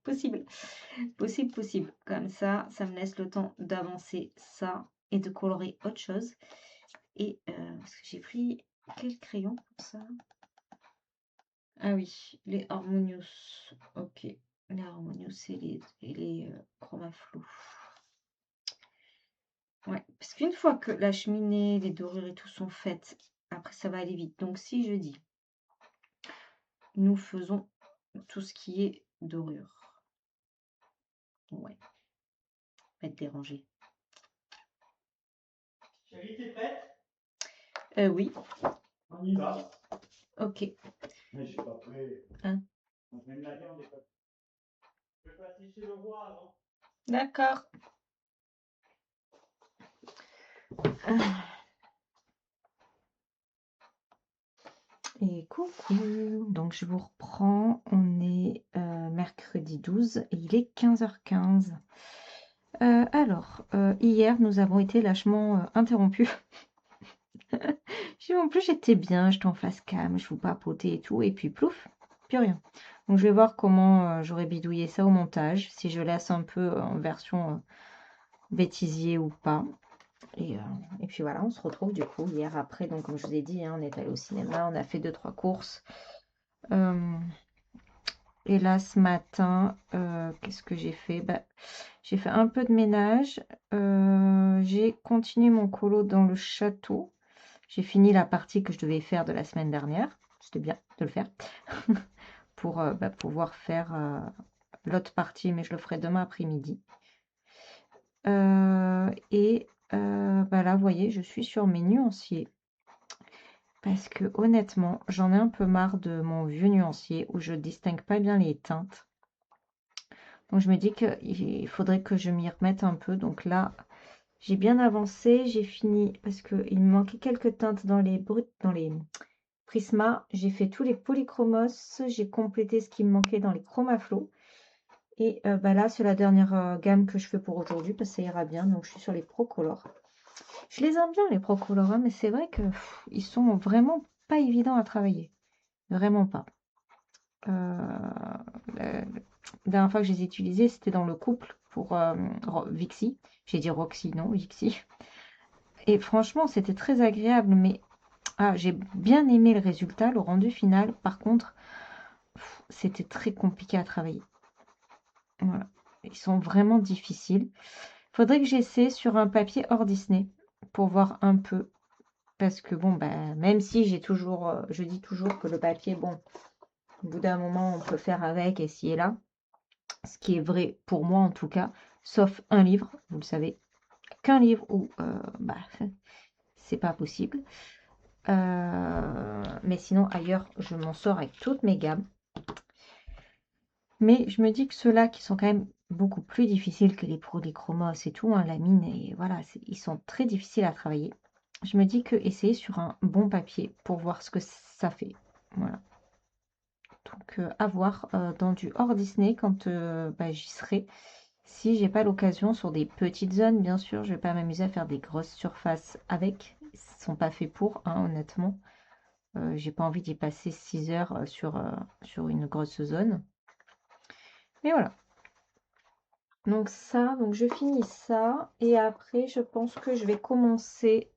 S1: Possible. Possible, possible. Comme ça me laisse le temps d'avancer ça et de colorer autre chose. Et parce que j'ai pris quel crayon pour ça? Ah oui, les Harmonious. Ok. Les Harmonious et les Chromaflou. Ouais, parce qu'une fois que la cheminée, les dorures et tout sont faites, après ça va aller vite. Donc si je dis, nous faisons tout ce qui est dorure. Ouais, va être dérangé.
S2: Chérie, t'es prête?
S1: Oui.
S2: On y va.
S1: Ok.
S2: Mais je suis pas prêt.
S1: Hein?
S2: On met la viande et pas. Je vais passer chez le roi avant.
S1: D'accord. Et coucou. Donc je vous reprends. On est mercredi 12 et il est 15h15. Alors, hier, nous avons été lâchement interrompus. En plus, j'étais bien, j'étais en face cam, je vous papotais et tout, et puis plouf, plus rien. Donc, je vais voir comment j'aurais bidouillé ça au montage, si je laisse un peu en version bêtisier ou pas. Et puis voilà, on se retrouve du coup hier après. Donc, comme je vous ai dit, hein, on est allé au cinéma, on a fait 2-3 courses. Et là, ce matin, qu'est-ce que j'ai fait? Bah, j'ai fait un peu de ménage. J'ai continué mon colo dans le château. J'ai fini la partie que je devais faire de la semaine dernière. C'était bien de le faire. Pour pouvoir faire l'autre partie, mais je le ferai demain après-midi. Là, vous voyez, je suis sur mes nuanciers. Parce que honnêtement, j'en ai un peu marre de mon vieux nuancier où je distingue pas bien les teintes. Donc je me dis qu'il faudrait que je m'y remette un peu. Donc là, j'ai bien avancé. J'ai fini parce qu'il me manquait quelques teintes dans les Prisma. J'ai fait tous les polychromos. J'ai complété ce qui me manquait dans les chromaflow. Et là, c'est la dernière gamme que je fais pour aujourd'hui parce que ça ira bien. Donc je suis sur les Procolor. Je les aime bien les Procolor, hein, mais c'est vrai que ils sont vraiment pas évidents à travailler. Vraiment pas. La dernière fois que je les ai utilisés, c'était dans le couple pour Vixie. J'ai dit Roxy, non, Vixie. Et franchement, c'était très agréable, mais j'ai bien aimé le résultat, le rendu final. Par contre, c'était très compliqué à travailler. Voilà. Ils sont vraiment difficiles. Faudrait que j'essaie sur un papier hors Disney pour voir un peu. Parce que bon, même si je dis toujours que le papier, bon, au bout d'un moment, on peut faire avec et ci et là. Ce qui est vrai pour moi en tout cas, sauf un livre, vous le savez, qu'un livre où c'est pas possible. Mais sinon ailleurs, je m'en sors avec toutes mes gammes. Mais je me dis que ceux-là qui sont quand même beaucoup plus difficiles que les Polychromos et tout, hein, la mine, et voilà, ils sont très difficiles à travailler. Je me dis que essayer sur un bon papier pour voir ce que ça fait. Voilà. Donc à voir dans du hors Disney quand j'y serai. Si j'ai pas l'occasion sur des petites zones, bien sûr, je vais pas m'amuser à faire des grosses surfaces avec. Ils ne sont pas faits pour, hein, honnêtement. J'ai pas envie d'y passer 6 heures sur une grosse zone. Mais voilà. Donc je finis ça. Et après, je pense que je vais commencer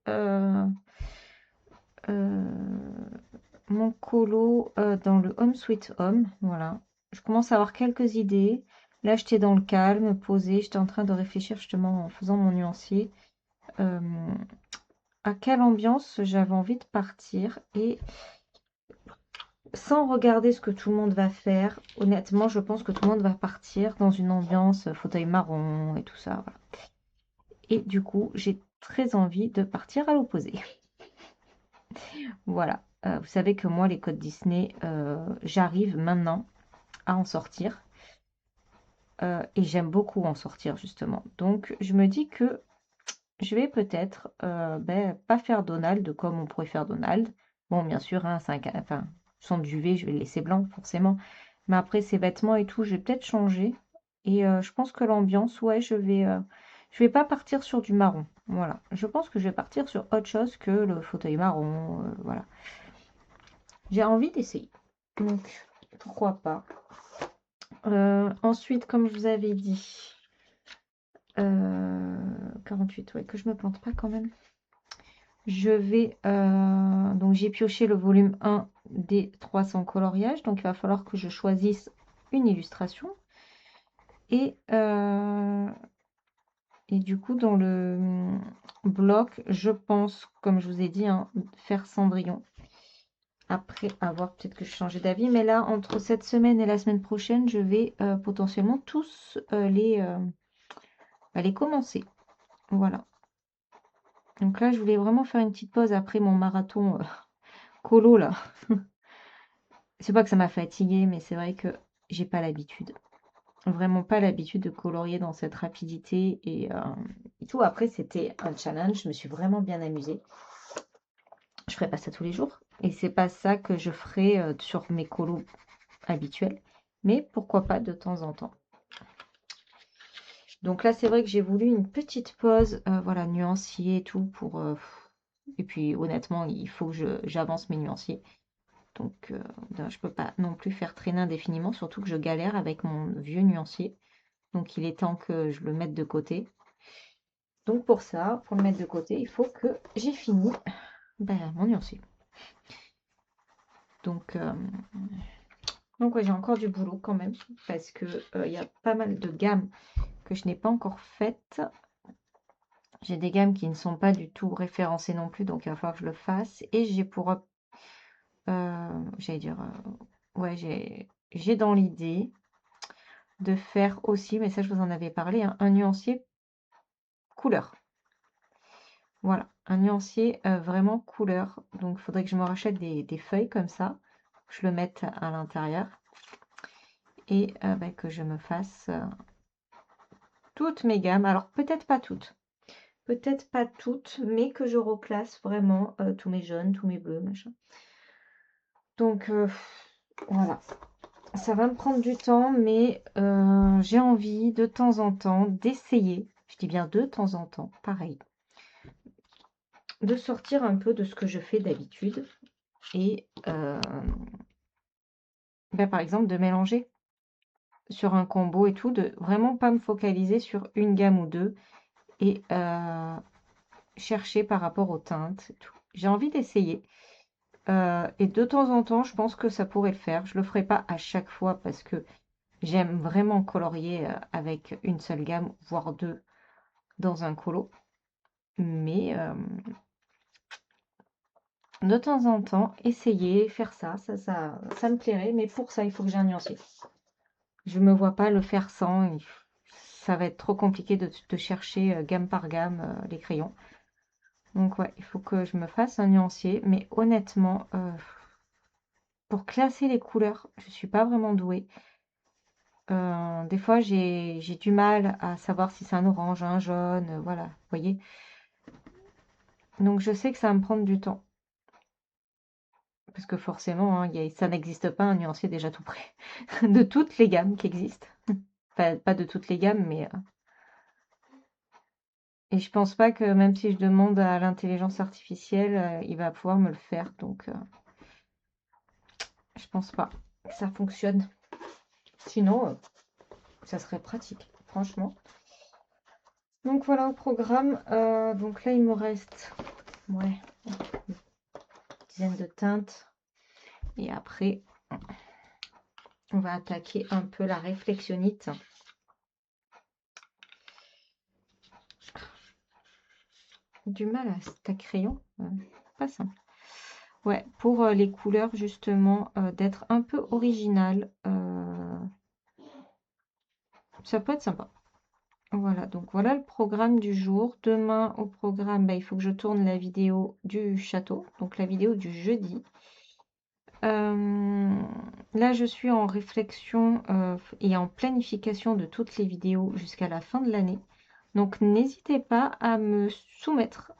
S1: mon colo dans le Home Sweet Home. Voilà. Je commence à avoir quelques idées. Là, j'étais dans le calme, posée. J'étais en train de réfléchir justement en faisant mon nuancier. euh, à quelle ambiance j'avais envie de partir. Et sans regarder ce que tout le monde va faire, honnêtement, je pense que tout le monde va partir dans une ambiance fauteuil marron et tout ça. Voilà. Et du coup, j'ai très envie de partir à l'opposé. Voilà. Vous savez que moi, les codes Disney, j'arrive maintenant à en sortir. Et j'aime beaucoup en sortir, justement. Donc, je me dis que je vais peut-être pas faire Donald comme on pourrait faire Donald. Bon, bien sûr, hein, enfin, son duvet, je vais le laisser blanc, forcément. Mais après, ses vêtements et tout, je vais peut-être changer. Et je pense que l'ambiance, ouais, je vais pas partir sur du marron. Voilà. Je pense que je vais partir sur autre chose que le fauteuil marron. Voilà. J'ai envie d'essayer. Donc, pourquoi pas. Ensuite, comme je vous avais dit, 48, ouais, que je me plante pas quand même. Je vais, donc j'ai pioché le volume 1 des 300 coloriages, donc il va falloir que je choisisse une illustration. Et, du coup, dans le bloc, je pense, comme je vous ai dit, hein, faire Cendrillon. Après avoir peut-être que je changeais d'avis, mais là, entre cette semaine et la semaine prochaine, je vais potentiellement tous les commencer. Voilà. Donc là, je voulais vraiment faire une petite pause après mon marathon colo, là. C'est pas que ça m'a fatiguée, mais c'est vrai que j'ai pas l'habitude. Vraiment pas l'habitude de colorier dans cette rapidité et tout. Après, c'était un challenge. Je me suis vraiment bien amusée. Je ferai pas ça tous les jours. Et c'est pas ça que je ferai sur mes colos habituels. Mais pourquoi pas de temps en temps. Donc là, c'est vrai que j'ai voulu une petite pause, voilà, nuancier et tout pour. Et puis honnêtement, il faut que j'avance mes nuanciers. Donc je peux pas non plus faire traîner indéfiniment, surtout que je galère avec mon vieux nuancier. Donc il est temps que je le mette de côté. Donc pour ça, pour le mettre de côté, il faut que j'ai fini mon nuancier. Donc ouais, j'ai encore du boulot quand même, parce que il y a pas mal de gammes que je n'ai pas encore faites. J'ai des gammes qui ne sont pas du tout référencées non plus, donc il va falloir que je le fasse. Et j'ai pour, j'allais dire, ouais, j'ai dans l'idée de faire aussi, mais ça je vous en avais parlé, hein, un nuancier couleur. Voilà, un nuancier vraiment couleur. Donc il faudrait que je me rachète des feuilles comme ça, que je le mette à l'intérieur et que je me fasse toutes mes gammes. Alors peut-être pas toutes, mais que je reclasse vraiment tous mes jaunes, tous mes bleus, machin. Donc voilà, ça va me prendre du temps, mais j'ai envie de temps en temps d'essayer, je dis bien de temps en temps, pareil, de sortir un peu de ce que je fais d'habitude et par exemple de mélanger sur un combo et tout, de vraiment pas me focaliser sur une gamme ou deux et chercher par rapport aux teintes et tout. J'ai envie d'essayer. Et de temps en temps, je pense que ça pourrait le faire. Je le ferai pas à chaque fois parce que j'aime vraiment colorier avec une seule gamme, voire deux dans un colo. Mais de temps en temps, essayer, faire ça me plairait. Mais pour ça, il faut que j'ai un nuancier. Je me vois pas le faire sans. Ça va être trop compliqué de chercher gamme par gamme les crayons. Donc ouais, il faut que je me fasse un nuancier. Mais honnêtement, pour classer les couleurs, je suis pas vraiment douée. Des fois, j'ai du mal à savoir si c'est un orange, un jaune, voilà, vous voyez. Donc je sais que ça va me prendre du temps. Parce que forcément, hein, ça n'existe pas un nuancier déjà tout prêt. De toutes les gammes qui existent. Enfin, pas de toutes les gammes, mais... Et je pense pas que même si je demande à l'intelligence artificielle, il va pouvoir me le faire. Donc, je pense pas que ça fonctionne. Sinon, ça serait pratique, franchement. Donc voilà au programme. Donc là, il me reste une dizaine de teintes. Et après, on va attaquer un peu la réflexionnite. du mal à stack crayon. Pas simple. Ouais, pour les couleurs, justement, d'être un peu original. Ça peut être sympa. Voilà, donc voilà le programme du jour. Demain, au programme, bah, il faut que je tourne la vidéo du château, donc la vidéo du jeudi. Là, je suis en réflexion et en planification de toutes les vidéos jusqu'à la fin de l'année. Donc, n'hésitez pas à me soumettre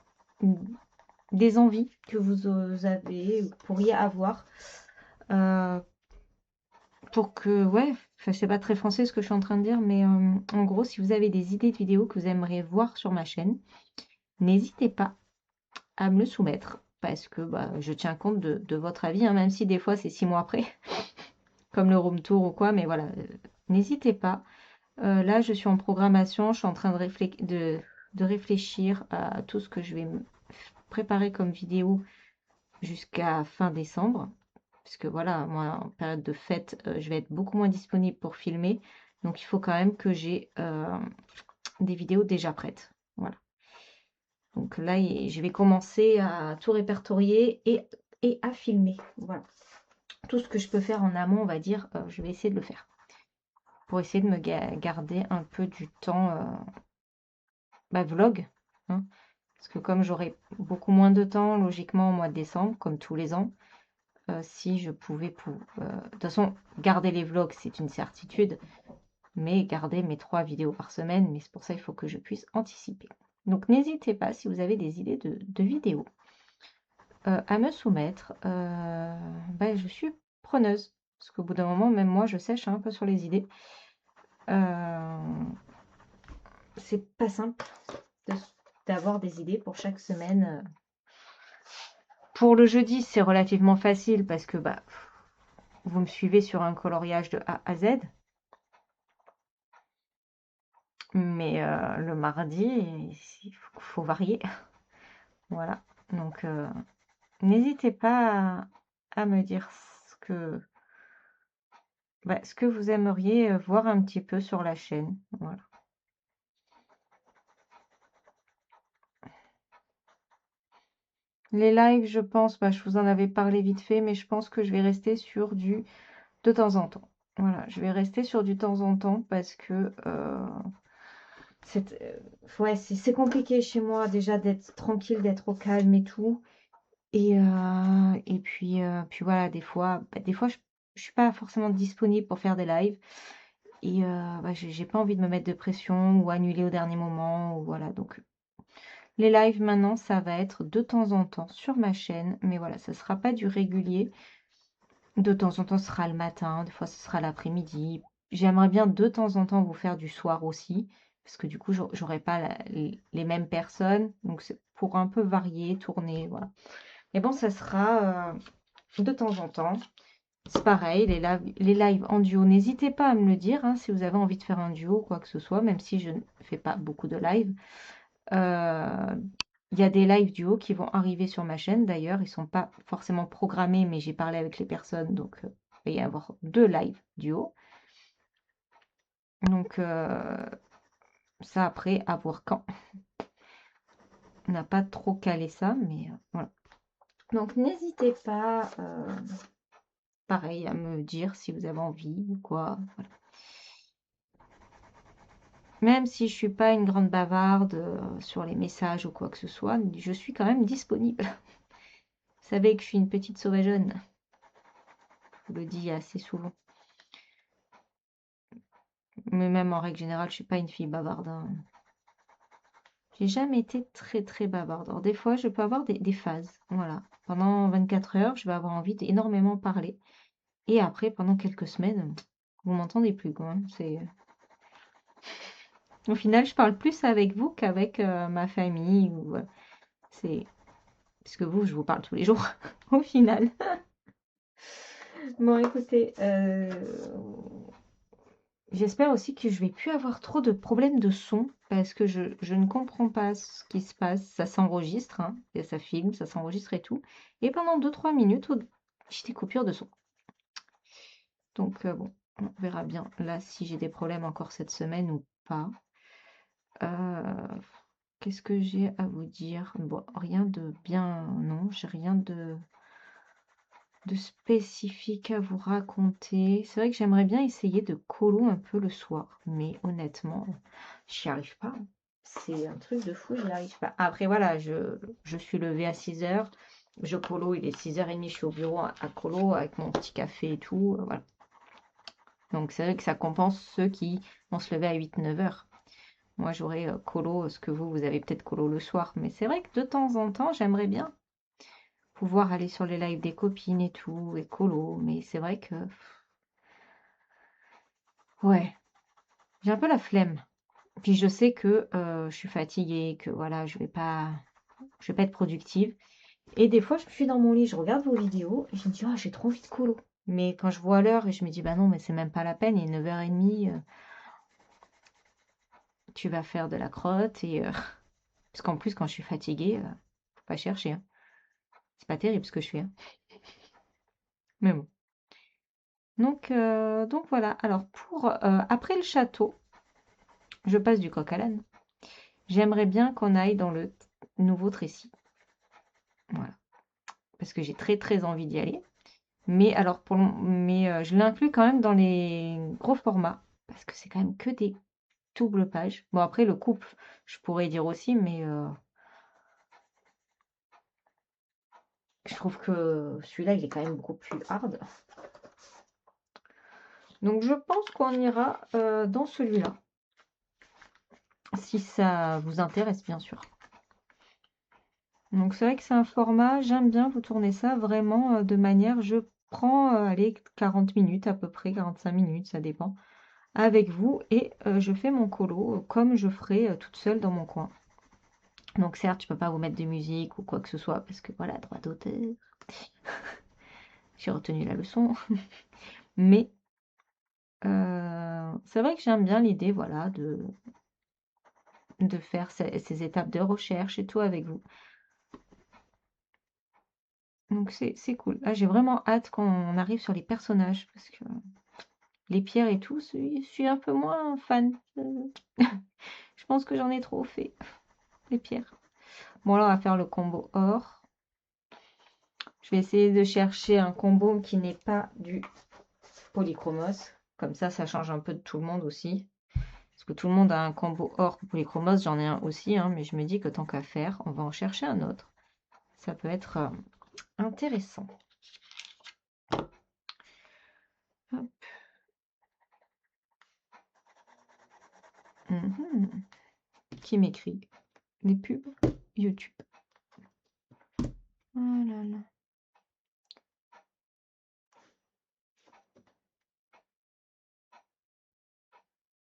S1: des envies que vous avez, pourriez avoir pour que, ouais, enfin, c'est pas très français ce que je suis en train de dire, mais en gros, si vous avez des idées de vidéos que vous aimeriez voir sur ma chaîne, n'hésitez pas à me le soumettre parce que bah, je tiens compte de votre avis, hein, même si des fois c'est 6 mois après, comme le room tour ou quoi, mais voilà, n'hésitez pas. Là, je suis en programmation, je suis en train de réfléchir à tout ce que je vais me préparer comme vidéo jusqu'à fin décembre. Parce que voilà, moi, en période de fête, je vais être beaucoup moins disponible pour filmer. Donc, il faut quand même que j'ai des vidéos déjà prêtes. Voilà. Donc là, je vais commencer à tout répertorier et à filmer. Voilà. Tout ce que je peux faire en amont, on va dire, je vais essayer de le faire. Pour essayer de me garder un peu du temps vlog. Hein. Parce que comme j'aurai beaucoup moins de temps, logiquement, au mois de décembre, comme tous les ans, si je pouvais, de toute façon, garder les vlogs, c'est une certitude, mais garder mes 3 vidéos par semaine, mais c'est pour ça il faut que je puisse anticiper. Donc n'hésitez pas, si vous avez des idées de vidéos, à me soumettre. Je suis preneuse, parce qu'au bout d'un moment, même moi, je sèche un peu sur les idées. C'est pas simple d'avoir des idées pour chaque semaine. Pour le jeudi, c'est relativement facile parce que bah, vous me suivez sur un coloriage de A à Z. Mais le mardi, il faut varier. Voilà. Donc, n'hésitez pas à me dire ce que vous aimeriez voir un petit peu sur la chaîne. Voilà. Les lives, je pense, je vous en avais parlé vite fait, mais je pense que je vais rester sur du de temps en temps. Voilà, je vais rester sur du temps en temps parce que c'est compliqué chez moi déjà d'être tranquille, d'être au calme et tout. Et puis voilà, des fois je suis pas forcément disponible pour faire des lives. Et j'ai pas envie de me mettre de pression ou annuler au dernier moment. Ou voilà, donc les lives maintenant, ça va être de temps en temps sur ma chaîne. Mais voilà, ça sera pas du régulier. De temps en temps, ce sera le matin, des fois ce sera l'après-midi. J'aimerais bien de temps en temps vous faire du soir aussi, parce que du coup, j'aurai pas les mêmes personnes. Donc c'est pour un peu varier, tourner, voilà. Mais bon, ça sera de temps en temps. C'est pareil, les lives en duo, n'hésitez pas à me le dire hein, si vous avez envie de faire un duo ou quoi que ce soit, même si je ne fais pas beaucoup de lives. Il y a des lives duo qui vont arriver sur ma chaîne d'ailleurs, ils ne sont pas forcément programmés, mais j'ai parlé avec les personnes, donc il va y avoir 2 lives duo. Donc ça après, à voir quand. On n'a pas trop calé ça, mais voilà. Donc n'hésitez pas, pareil, à me dire si vous avez envie ou quoi. Voilà. Même si je suis pas une grande bavarde sur les messages ou quoi que ce soit, je suis quand même disponible. Vous savez que je suis une petite sauvageonne. Je vous le dis assez souvent. Mais même en règle générale, je suis pas une fille bavarde. Hein. J'ai jamais été très très bavarde. Alors des fois, je peux avoir des phases. Voilà. Pendant 24 heures, je vais avoir envie d'énormément parler. Et après, pendant quelques semaines, vous m'entendez plus, quoi. Hein. Au final, je parle plus avec vous qu'avec ma famille. C'est parce que vous, je vous parle tous les jours, au final. Bon, écoutez, j'espère aussi que je vais plus avoir trop de problèmes de son parce que je ne comprends pas ce qui se passe. Ça s'enregistre, hein, et ça filme, ça s'enregistre et tout. Et pendant 2-3 minutes, j'ai des coupures de son. Donc, bon, on verra bien là si j'ai des problèmes encore cette semaine ou pas. Qu'est-ce que j'ai à vous dire? Bon, rien de bien, non, j'ai rien de spécifique à vous raconter. C'est vrai que j'aimerais bien essayer de colo un peu le soir, mais honnêtement, j'y arrive pas. C'est un truc de fou, j'y arrive pas. Après, voilà, je suis levée à 6 heures. Je colo, il est 6h30, je suis au bureau à colo avec mon petit café et tout. Voilà. Donc, c'est vrai que ça compense ceux qui vont se lever à 8-9 heures. Moi, j'aurais colo, ce que vous avez peut-être colo le soir. Mais c'est vrai que de temps en temps, j'aimerais bien pouvoir aller sur les lives des copines et tout, et colo. Mais c'est vrai que, ouais, j'ai un peu la flemme. Puis je sais que je suis fatiguée, que voilà, je vais pas être productive. Et des fois, je suis dans mon lit, je regarde vos vidéos, et je me dis, ah, j'ai trop envie de colo. Mais quand je vois l'heure, et je me dis, bah non, mais c'est même pas la peine, il est 9h30, tu vas faire de la crotte. Parce qu'en plus, quand je suis fatiguée, faut pas chercher, hein. C'est pas terrible ce que je fais, hein. Mais bon. Donc voilà. Alors après le château, je passe du coq à l'âne. J'aimerais bien qu'on aille dans le nouveau Trécy. Voilà. Parce que j'ai très très envie d'y aller. Mais alors je l'inclus quand même dans les gros formats. Parce que c'est quand même que des doubles pages. Bon, après le couple, je pourrais dire aussi, mais je trouve que celui-là, il est quand même beaucoup plus hard. Donc je pense qu'on ira dans celui-là. Si ça vous intéresse, bien sûr. Donc c'est vrai que c'est un format, j'aime bien vous tourner ça vraiment de manière, je prends, allez, 40 minutes à peu près, 45 minutes, ça dépend, avec vous et je fais mon colo comme je ferais toute seule dans mon coin. Donc certes, je peux pas vous mettre de musique ou quoi que ce soit parce que voilà, droit d'auteur. J'ai retenu la leçon. Mais c'est vrai que j'aime bien l'idée, voilà, de faire ces étapes de recherche et tout avec vous. Donc c'est cool. Là, j'ai vraiment hâte qu'on arrive sur les personnages parce que les pierres et tout, je suis un peu moins fan. Je pense que j'en ai trop fait, les pierres. Bon, là, on va faire le combo or. Je vais essayer de chercher un combo qui n'est pas du polychromos. Comme ça change un peu de tout le monde aussi. Parce que tout le monde a un combo or polychromos, j'en ai un aussi, hein, mais je me dis que tant qu'à faire, on va en chercher un autre. Ça peut être intéressant. Hop. Mhm. Qui m'écrit? Les pubs YouTube. Oh là là.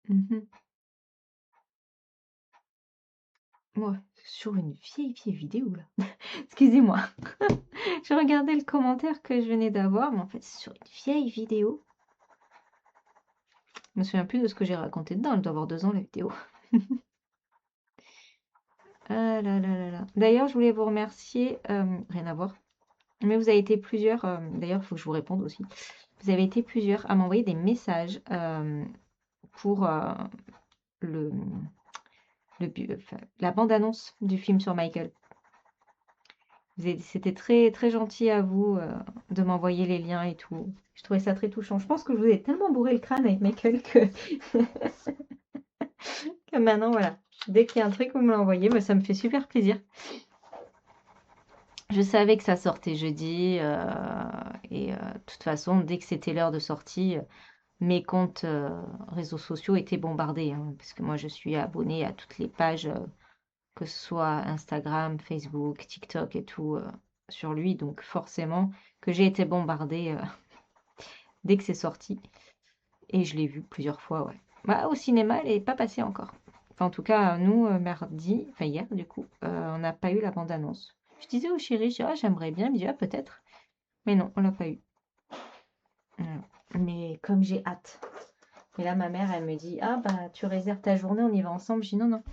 S1: Mhm. Ouais, sur une vieille vidéo là. Excusez-moi. Je regardais le commentaire que je venais d'avoir, mais en fait, c'est sur une vieille vidéo. Je me souviens plus de ce que j'ai raconté dedans. Elle doit avoir 2 ans la vidéo. Ah là là là là. D'ailleurs, je voulais vous remercier. Rien à voir. Mais vous avez été plusieurs. D'ailleurs, il faut que je vous réponde aussi. Vous avez été plusieurs à m'envoyer des messages pour le, enfin, la bande-annonce du film sur Michael. C'était très très gentil à vous de m'envoyer les liens et tout. Je trouvais ça très touchant. Je pense que je vous ai tellement bourré le crâne avec Michael que, que maintenant, voilà. Dès qu'il y a un truc, vous me l'envoyez, mais ça me fait super plaisir. Je savais que ça sortait jeudi et de toute façon, dès que c'était l'heure de sortie, mes comptes réseaux sociaux étaient bombardés, hein, parce que moi, je suis abonnée à toutes les pages, que ce soit Instagram, Facebook, TikTok et tout, sur lui. Donc forcément que j'ai été bombardée dès que c'est sorti. Et je l'ai vu plusieurs fois, ouais. Bah, au cinéma, elle n'est pas passée encore. Enfin, en tout cas, nous, mardi, enfin hier, du coup, on n'a pas eu la bande-annonce. Je disais au chéri, je dis, ah, j'aimerais bien. Il me dit, ah, peut-être. Mais non, on l'a pas eu. Voilà. Mais comme j'ai hâte. Et là, ma mère, elle me dit, ah, bah, tu réserves ta journée, on y va ensemble. Je dis, non, non.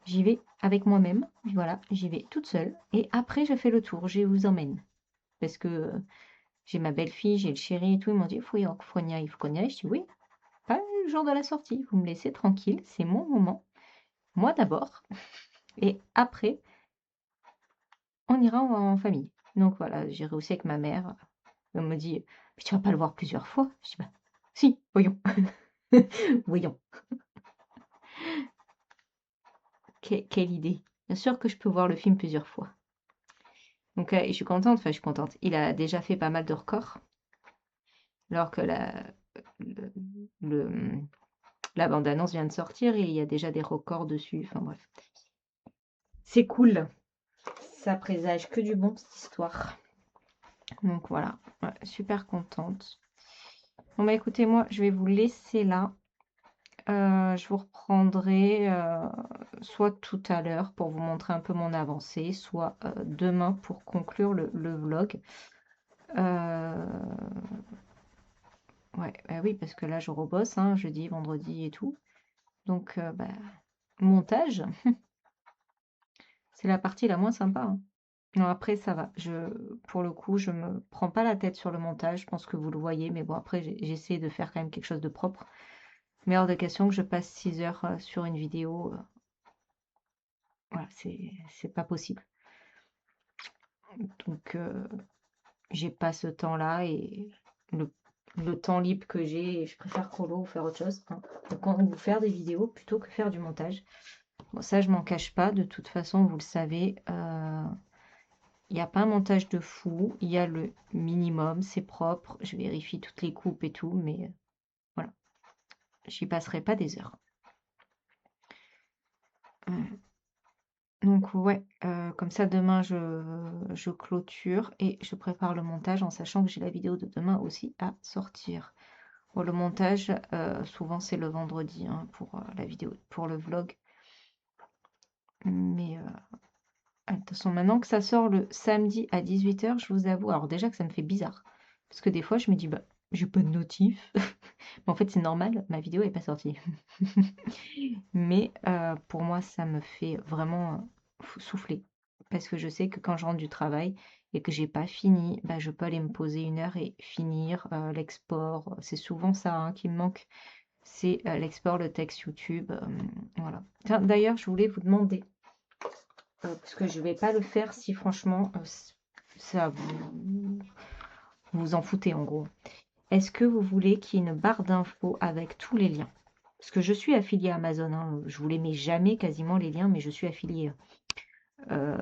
S1: J'y vais avec moi-même. Voilà, j'y vais toute seule. Et après, je fais le tour. Je vous emmène. Parce que j'ai ma belle-fille, j'ai le chéri et tout. Ils m'ont dit, il faut qu'on y aille, il faut qu'on y aille. Je dis, oui. Pas le jour de la sortie, vous me laissez tranquille, c'est mon moment. Moi d'abord. Et après, on ira en famille. Donc voilà, j'irai aussi avec ma mère. Elle me dit, mais tu vas pas le voir plusieurs fois? Je dis, bah, si, voyons, voyons. Quelle idée. Bien sûr que je peux voir le film plusieurs fois. Donc je suis contente, enfin je suis contente. Il a déjà fait pas mal de records, alors que le, le- la bande-annonce vient de sortir et il y a déjà des records dessus. Enfin bref. C'est cool. Ça présage que du bon, cette histoire. Donc voilà, ouais, super contente. Bon bah écoutez, moi je vais vous laisser là. Je vous reprendrai soit tout à l'heure pour vous montrer un peu mon avancée, soit demain pour conclure le vlog. Euh, ouais, bah oui, parce que là je rebosse, hein, jeudi, vendredi et tout. Donc bah, montage, c'est la partie la moins sympa, hein. Non, après ça va. Pour le coup, je me prends pas la tête sur le montage. Je pense que vous le voyez, mais bon, après j'essaie de faire quand même quelque chose de propre. Mais hors de question que je passe 6 heures sur une vidéo. Voilà, c'est pas possible. Donc j'ai pas ce temps-là et le, le temps libre que j'ai, je préfère colo ou faire autre chose, hein. Donc vous faire des vidéos plutôt que faire du montage. Bon, ça, je m'en cache pas. De toute façon, vous le savez, il n'y a pas un montage de fou. Il y a le minimum, c'est propre. Je vérifie toutes les coupes et tout, mais voilà, j'y passerai pas des heures. Donc ouais, comme ça demain je clôture et je prépare le montage en sachant que j'ai la vidéo de demain aussi à sortir. Bon, le montage, souvent c'est le vendredi, hein, pour la vidéo, pour le vlog. Mais de toute façon, maintenant que ça sort le samedi à 18 h, je vous avoue, alors déjà que ça me fait bizarre. Parce que des fois je me dis, bah, j'ai pas de notif. Mais en fait c'est normal, ma vidéo n'est pas sortie. Mais pour moi, ça me fait vraiment souffler. Parce que je sais que quand je rentre du travail et que j'ai pas fini, bah, je peux aller me poser 1 heure et finir l'export. C'est souvent ça, hein, qui me manque. C'est l'export, le texte YouTube. Voilà. Tiens, d'ailleurs, je voulais vous demander, parce que je vais pas le faire si franchement ça vous en foutez en gros. Est-ce que vous voulez qu'il y ait une barre d'infos avec tous les liens? Parce que je suis affiliée à Amazon, hein. Je vous les mets jamais quasiment les liens, mais je suis affiliée.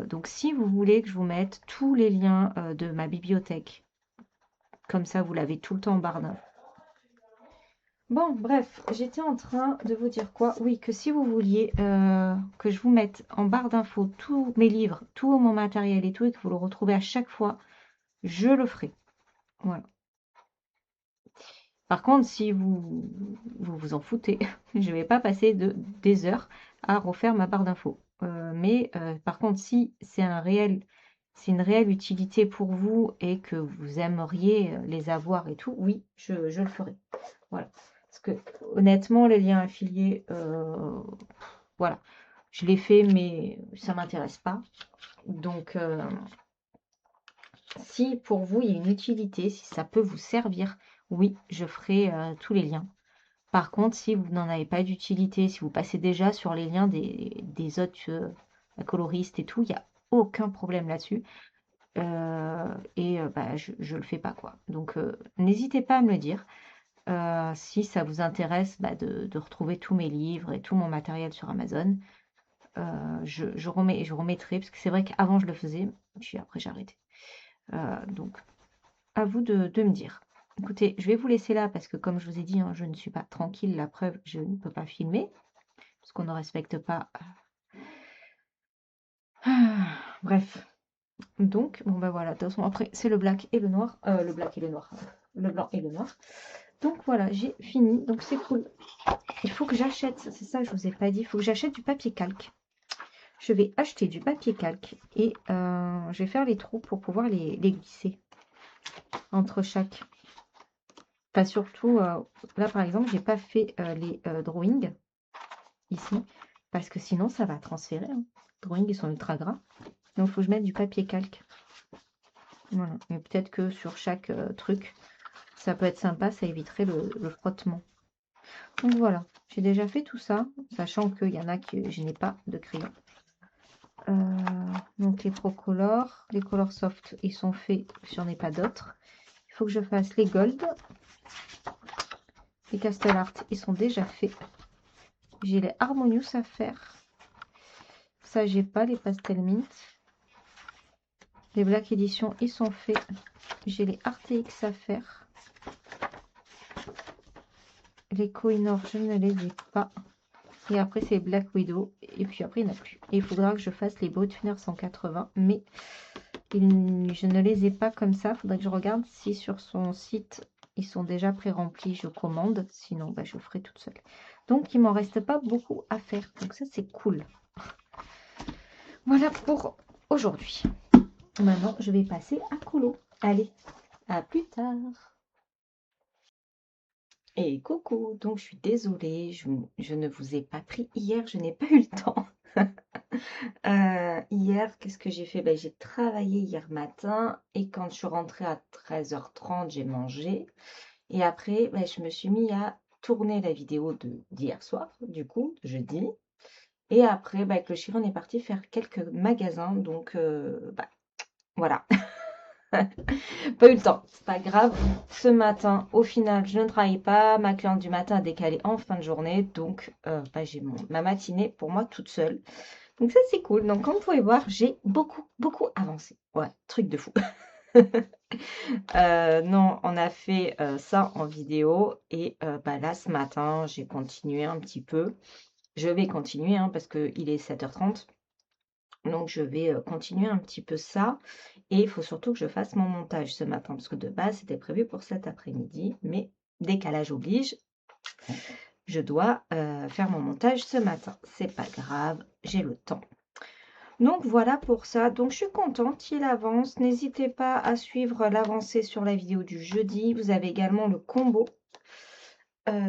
S1: Donc si vous voulez que je vous mette tous les liens de ma bibliothèque, comme ça vous l'avez tout le temps en barre d'infos. Bon, bref, j'étais en train de vous dire quoi? Oui, que si vous vouliez que je vous mette en barre d'infos tous mes livres, tout mon matériel et tout, et que vous le retrouvez à chaque fois, je le ferai. Voilà. Par contre, si vous en foutez, je ne vais pas passer des heures à refaire ma barre d'infos. Mais par contre, si c'est une réelle utilité pour vous et que vous aimeriez les avoir et tout, oui, je le ferai. Voilà. Parce que honnêtement, les liens affiliés, voilà, je l'ai fait, mais ça ne m'intéresse pas. Donc, si pour vous, il y a une utilité, si ça peut vous servir, oui, je ferai tous les liens. Par contre, si vous n'en avez pas d'utilité, si vous passez déjà sur les liens des autres coloristes et tout, il n'y a aucun problème là-dessus. Bah, je le fais pas, quoi. Donc, n'hésitez pas à me le dire. Si ça vous intéresse bah, de retrouver tous mes livres et tout mon matériel sur Amazon, je remettrai, parce que c'est vrai qu'avant je le faisais, puis après j'ai arrêté. Donc, à vous de me dire. Écoutez, je vais vous laisser là parce que comme je vous ai dit, hein, je ne suis pas tranquille. La preuve, je ne peux pas filmer parce qu'on ne respecte pas. Bref. Donc, bon bah voilà. De toute façon, après, c'est le black et le noir. Le black et le noir. Le blanc et le noir. Donc voilà, j'ai fini. Donc c'est cool. Il faut que j'achète, c'est ça que je vous ai pas dit, il faut que j'achète du papier calque. Je vais acheter du papier calque et je vais faire les trous pour pouvoir les glisser entre chaque. Enfin, surtout, là par exemple, j'ai pas fait les drawings ici parce que sinon ça va transférer, hein. Les drawings ils sont ultra gras. Donc il faut que je mette du papier calque. Voilà. Mais peut-être que sur chaque truc, ça peut être sympa, ça éviterait le frottement. Donc voilà, j'ai déjà fait tout ça, sachant qu'il y en a que je n'ai pas de crayon. Donc les Procolor, les Color Soft, ils sont faits, j'en ai pas d'autres. Il faut que je fasse les Gold. Les Castle Art, ils sont déjà faits. J'ai les Harmonious à faire. Ça, j'ai pas les Pastel Mint. Les Black Edition, ils sont faits. J'ai les RTX à faire. Les Kohinoor, je ne les ai pas. Et après, c'est Black Widow. Et puis après, il n'y en a plus. Et il faudra que je fasse les Brutfuner 180. Mais je ne les ai pas comme ça. Il faudrait que je regarde si sur son site, ils sont déjà pré-remplis. Je commande. Sinon, bah, je ferai toute seule. Donc, il m'en reste pas beaucoup à faire. Donc ça, c'est cool. Voilà pour aujourd'hui. Maintenant, je vais passer à colo. Allez, à plus tard. Et coucou, donc je suis désolée, je ne vous ai pas pris hier, je n'ai pas eu le temps. Hier, qu'est-ce que j'ai fait? Ben, j'ai travaillé hier matin et quand je suis rentrée à 13h30, j'ai mangé. Et après, ben, je me suis mis à tourner la vidéo d'hier soir, du coup, jeudi. Et après, ben, avec le chiffon, on est parti faire quelques magasins, donc voilà. Pas eu le temps, c'est pas grave. Ce matin, au final, je ne travaille pas. Ma cliente du matin a décalé en fin de journée. Donc, bah, j'ai ma matinée pour moi toute seule. Donc, ça, c'est cool. Donc, comme vous pouvez voir, j'ai beaucoup avancé. Ouais, truc de fou. Non, on a fait ça en vidéo. Et bah, là, ce matin, j'ai continué un petit peu. Je vais continuer hein, parce qu'il est 7h30. Donc, je vais continuer un petit peu ça. Et il faut surtout que je fasse mon montage ce matin, parce que de base, c'était prévu pour cet après-midi. Mais décalage oblige, je dois faire mon montage ce matin. C'est pas grave, j'ai le temps. Donc, voilà pour ça. Donc, je suis contente, il avance. N'hésitez pas à suivre l'avancée sur la vidéo du jeudi. Vous avez également le combo.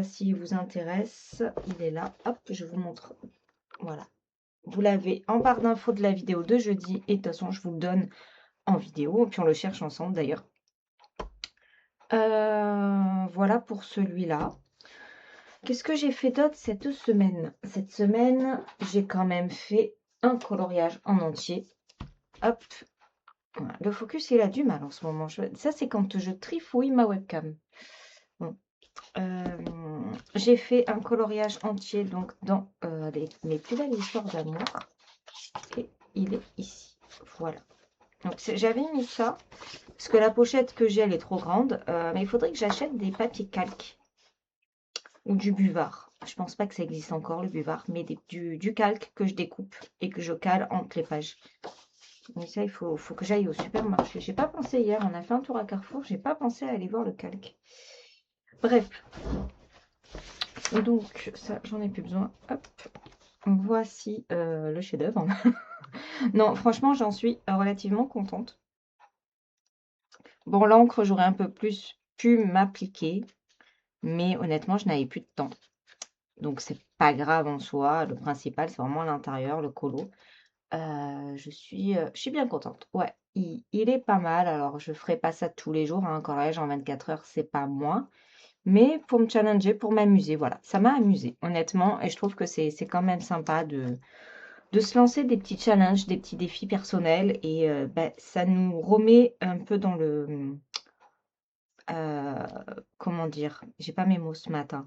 S1: S'il vous intéresse, il est là. Hop, je vous montre. Voilà. Vous l'avez en barre d'infos de la vidéo de jeudi. Et de toute façon, je vous le donne en vidéo. Puis on le cherche ensemble d'ailleurs. Voilà pour celui-là. Qu'est-ce que j'ai fait d'autre cette semaine? Cette semaine, j'ai quand même fait un coloriage en entier. Hop. Voilà. Le focus, il a du mal en ce moment. Ça, c'est quand je trifouille ma webcam. Bon. J'ai fait un coloriage entier donc dans mes plus belles histoires d'amour. Et il est ici. Voilà. Donc j'avais mis ça parce que la pochette que j'ai elle est trop grande. Mais il faudrait que j'achète des papiers calques ou du buvard. Je pense pas que ça existe encore le buvard, mais du calque que je découpe et que je cale entre les pages. Donc ça il faut que j'aille au supermarché. J'ai pas pensé hier, on a fait un tour à Carrefour, j'ai pas pensé à aller voir le calque. Bref. Donc ça j'en ai plus besoin. Hop. Voici le chef-d'œuvre. Non, franchement, j'en suis relativement contente. Bon, l'encre, j'aurais un peu plus pu m'appliquer, mais honnêtement, je n'avais plus de temps. Donc, c'est pas grave en soi. Le principal, c'est vraiment l'intérieur, le colo. Je suis bien contente. Ouais, il est pas mal. Alors, je ferai pas ça tous les jours. Un coloriage en 24 heures, c'est pas moi. Mais pour me challenger, pour m'amuser, voilà. Ça m'a amusé, honnêtement. Et je trouve que c'est quand même sympa de se lancer des petits challenges, des petits défis personnels. Et ça nous remet un peu dans le... comment dire? J'ai pas mes mots ce matin.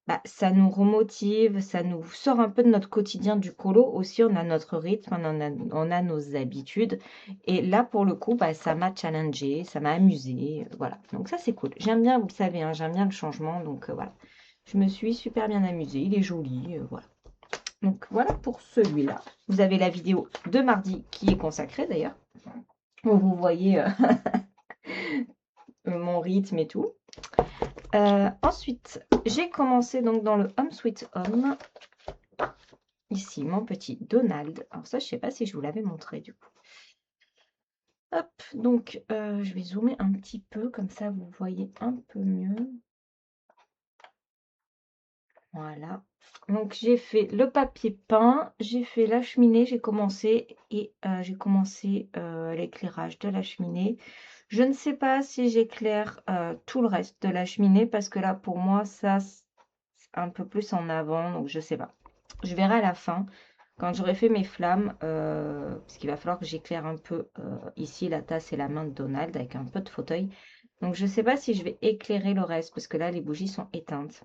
S1: Bah, ça nous remotive, ça nous sort un peu de notre quotidien du colo. Aussi, on a notre rythme, on a nos habitudes. Et là, pour le coup, bah, ça m'a challengé, ça m'a amusé. Voilà. Donc ça, c'est cool. J'aime bien, vous le savez, hein, j'aime bien le changement. Donc voilà. Je me suis super bien amusée. Il est joli. Voilà. Donc voilà pour celui-là. Vous avez la vidéo de mardi qui est consacrée d'ailleurs. Où vous voyez mon rythme et tout. Ensuite, j'ai commencé donc dans le Home Sweet Home. Ici, mon petit Donald. Alors ça, je ne sais pas si je vous l'avais montré du coup. Hop, donc je vais zoomer un petit peu, comme ça vous voyez un peu mieux. Voilà. Donc j'ai fait le papier peint, j'ai fait la cheminée, j'ai commencé l'éclairage de la cheminée. Je ne sais pas si j'éclaire tout le reste de la cheminée parce que là pour moi ça c'est un peu plus en avant, donc je sais pas. Je verrai à la fin. Quand j'aurai fait mes flammes, parce qu'il va falloir que j'éclaire un peu ici la tasse et la main de Donald avec un peu de fauteuil. Donc je ne sais pas si je vais éclairer le reste parce que là les bougies sont éteintes.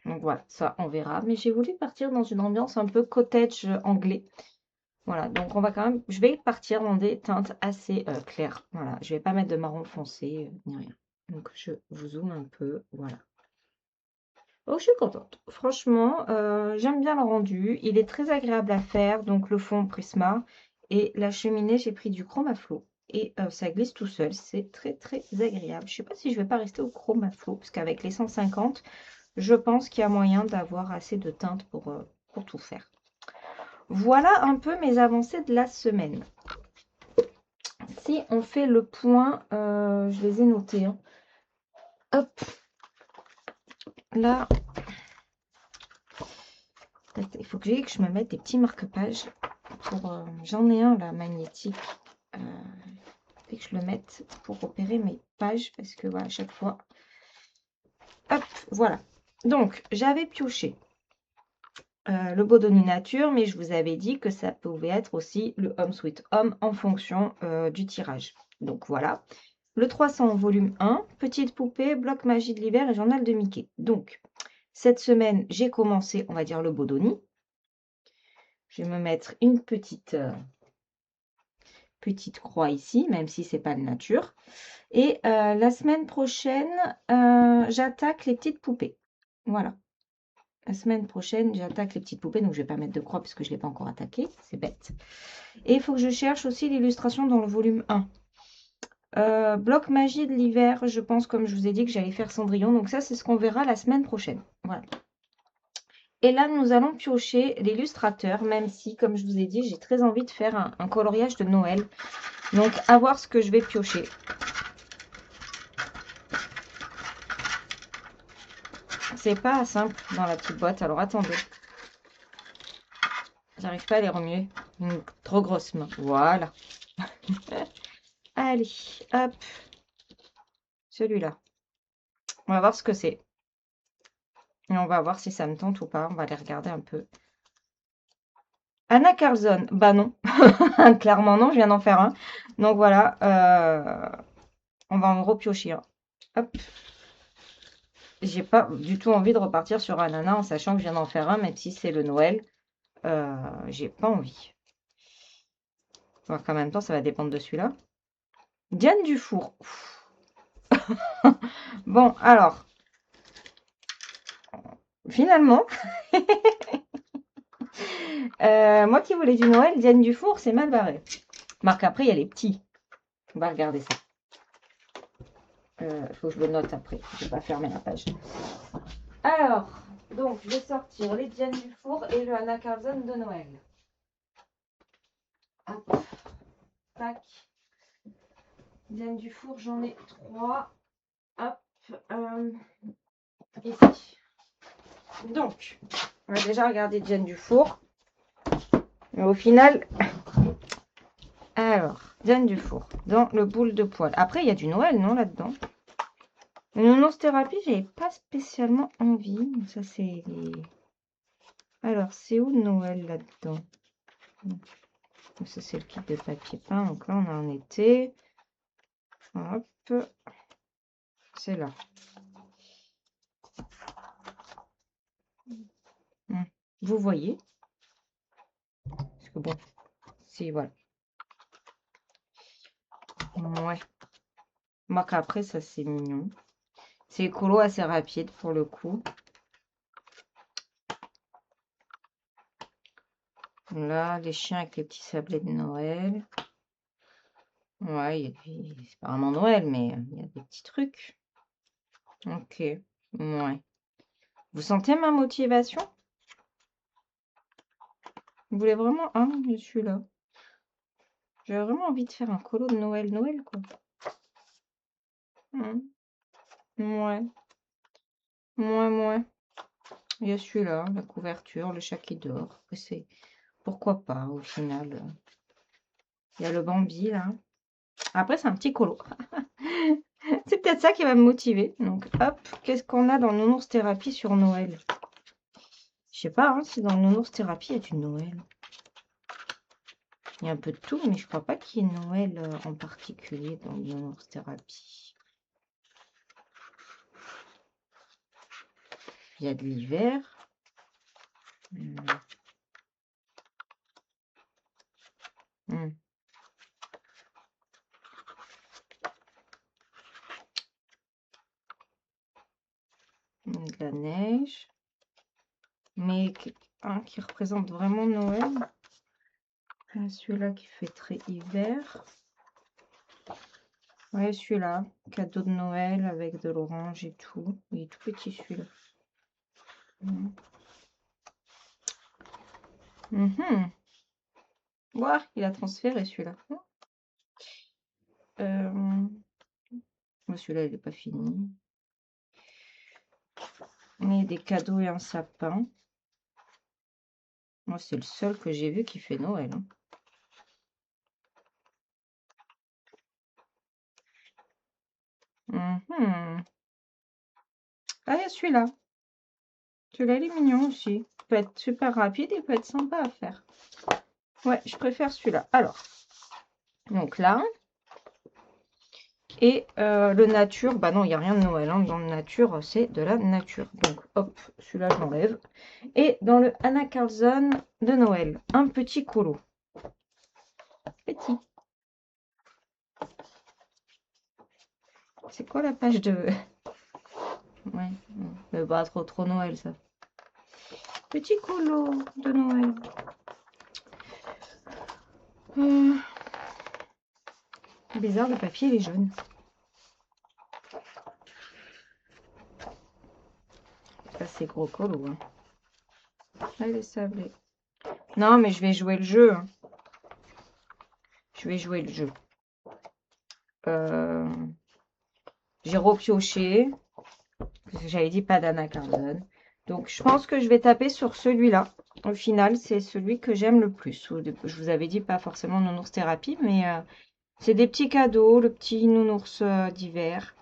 S1: Donc voilà, ça on verra. Mais j'ai voulu partir dans une ambiance un peu cottage anglais. Voilà, donc on va quand même, je vais partir dans des teintes assez claires. Voilà, je vais pas mettre de marron foncé ni rien. Donc je vous zoome un peu, voilà. Oh, je suis contente. Franchement, j'aime bien le rendu. Il est très agréable à faire. Donc le fond Prisma et la cheminée, j'ai pris du chrome à flot et ça glisse tout seul. C'est très très agréable. Je sais pas si je vais pas rester au chrome à flot parce qu'avec les 150, je pense qu'il y a moyen d'avoir assez de teintes pour tout faire. Voilà un peu mes avancées de la semaine. Si on fait le point, je les ai notés, hein. Hop, là, il faut que je me mette des petits marque-pages. J'en ai un là, magnétique. Et que je le mette pour repérer mes pages parce que voilà, à chaque fois. Hop, voilà. Donc, j'avais pioché le Bodoni Nature, mais je vous avais dit que ça pouvait être aussi le Home Sweet Home en fonction du tirage. Donc voilà. Le 300 volume 1, petite poupée, bloc magie de l'hiver et journal de Mickey. Donc, cette semaine, j'ai commencé, on va dire, le Bodoni. Je vais me mettre une petite croix ici, même si c'est pas de nature. Et la semaine prochaine, j'attaque les petites poupées. Voilà. La semaine prochaine, j'attaque les petites poupées. Donc, je ne vais pas mettre de croix parce que je ne l'ai pas encore attaqué. C'est bête. Et il faut que je cherche aussi l'illustration dans le volume 1. Bloc magie de l'hiver, je pense, comme je vous ai dit, que j'allais faire Cendrillon. Donc ça, c'est ce qu'on verra la semaine prochaine. Voilà. Et là, nous allons piocher l'illustrateur, même si, comme je vous ai dit, j'ai très envie de faire un coloriage de Noël. Donc, à voir ce que je vais piocher. C'est pas simple dans la petite boîte. Alors, attendez. J'arrive pas à les remuer. Une trop grosse main. Voilà. Allez, hop. Celui-là. On va voir ce que c'est. Et on va voir si ça me tente ou pas. On va aller regarder un peu. Anna Carlson. Bah non. Clairement non, je viens d'en faire un. Donc voilà. On va en repiocher un. Hop. J'ai pas du tout envie de repartir sur un Anna en sachant que je viens d'en faire un, même si c'est le Noël. J'ai pas envie. On va voir qu'en même temps, ça va dépendre de celui-là. Diane Dufour. Bon, alors. Finalement, moi qui voulais du Noël, Diane Dufour, c'est mal barré. Marc, après, il y a les petits. On va regarder ça. Il faut que je le note après. Je ne vais pas fermer la page. Alors, donc, je vais sortir les Diane Dufour et le Anna Carlson de Noël. Hop. Tac. Diane Dufour, j'en ai 3. Hop. Ici. Donc, on va déjà regarder Diane Dufour. Mais au final, alors, Diane Dufour, dans le boule de poil. Après, il y a du Noël, non, là-dedans? Une nounours thérapie, j'avais pas spécialement envie. Ça, c'est les... Alors, c'est où Noël, là-dedans? Ça, c'est le kit de papier peint. Donc là, on est en été. Hop. C'est là. Vous voyez? Parce que bon, si, voilà. Ouais. Moi qu'après, ça, c'est mignon. C'est écolo, assez rapide pour le coup. Là, les chiens avec les petits sablés de Noël. Ouais, c'est pas vraiment Noël, mais il y a des petits trucs. Ok, ouais. Vous sentez ma motivation? Vous voulez vraiment... Ah, je suis là. J'ai vraiment envie de faire un colo de Noël, quoi. Ouais. Ouais. Il y a celui-là, la couverture, le chat qui dort. C'est... Pourquoi pas, au final. Il y a le Bambi, là. Après, c'est un petit colo. C'est peut-être ça qui va me motiver. Donc, hop, qu'est-ce qu'on a dans Nounours Thérapie sur Noël? Je sais pas hein, si dans le Nounours Thérapie, il y a du Noël. Il y a un peu de tout, mais je crois pas qu'il y ait Noël en particulier dans le Nounours Thérapie. Il y a de l'hiver. De la neige. Mais un qui représente vraiment Noël. Celui-là qui fait très hiver. Ouais, celui-là. Cadeau de Noël avec de l'orange et tout. Il est tout petit celui-là. Ouah, il a transféré celui-là. Celui-là, il n'est pas fini. Mais des cadeaux et un sapin. Moi, c'est le seul que j'ai vu qui fait Noël. Ah, il y a celui-là. Celui-là, il est mignon aussi. Il peut être super rapide et peut être sympa à faire. Ouais, je préfère celui-là. Alors, donc là. Et le nature, bah non, il n'y a rien de Noël. Hein. Dans le nature, c'est de la nature. Donc, hop, celui-là, je l'enlève. Et dans le Anna Carlson de Noël, un petit colo. Petit. C'est quoi la page de... Ouais, mais pas trop Noël, ça. Petit colo de Noël. Bizarre, le papier, il est jaune. Ça, c'est gros colo. Hein. Allez, sablé. Non, mais je vais jouer le jeu. Hein. Je vais jouer le jeu. J'ai repioché. J'avais dit pas d'Anna Carlson. Donc, je pense que je vais taper sur celui-là. Au final, c'est celui que j'aime le plus. Je vous avais dit pas forcément Nounours Thérapie, mais c'est des petits cadeaux, le petit Nounours d'hiver.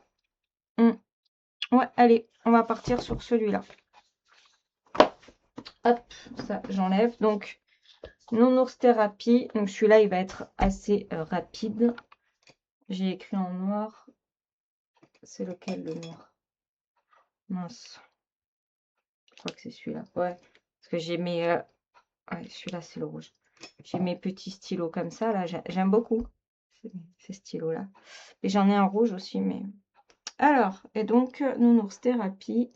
S1: Ouais, allez, on va partir sur celui-là. Hop, ça, j'enlève. Donc, Nounours Thérapie. Donc, celui-là, il va être assez rapide. J'ai écrit en noir. C'est lequel, le noir? Mince. Je crois que c'est celui-là. Ouais, parce que j'ai mes... Ouais, celui-là, c'est le rouge. J'ai mes petits stylos comme ça, là. J'aime beaucoup ces stylos-là. Et j'en ai un rouge aussi, mais... Alors, et donc, Nounours Thérapie.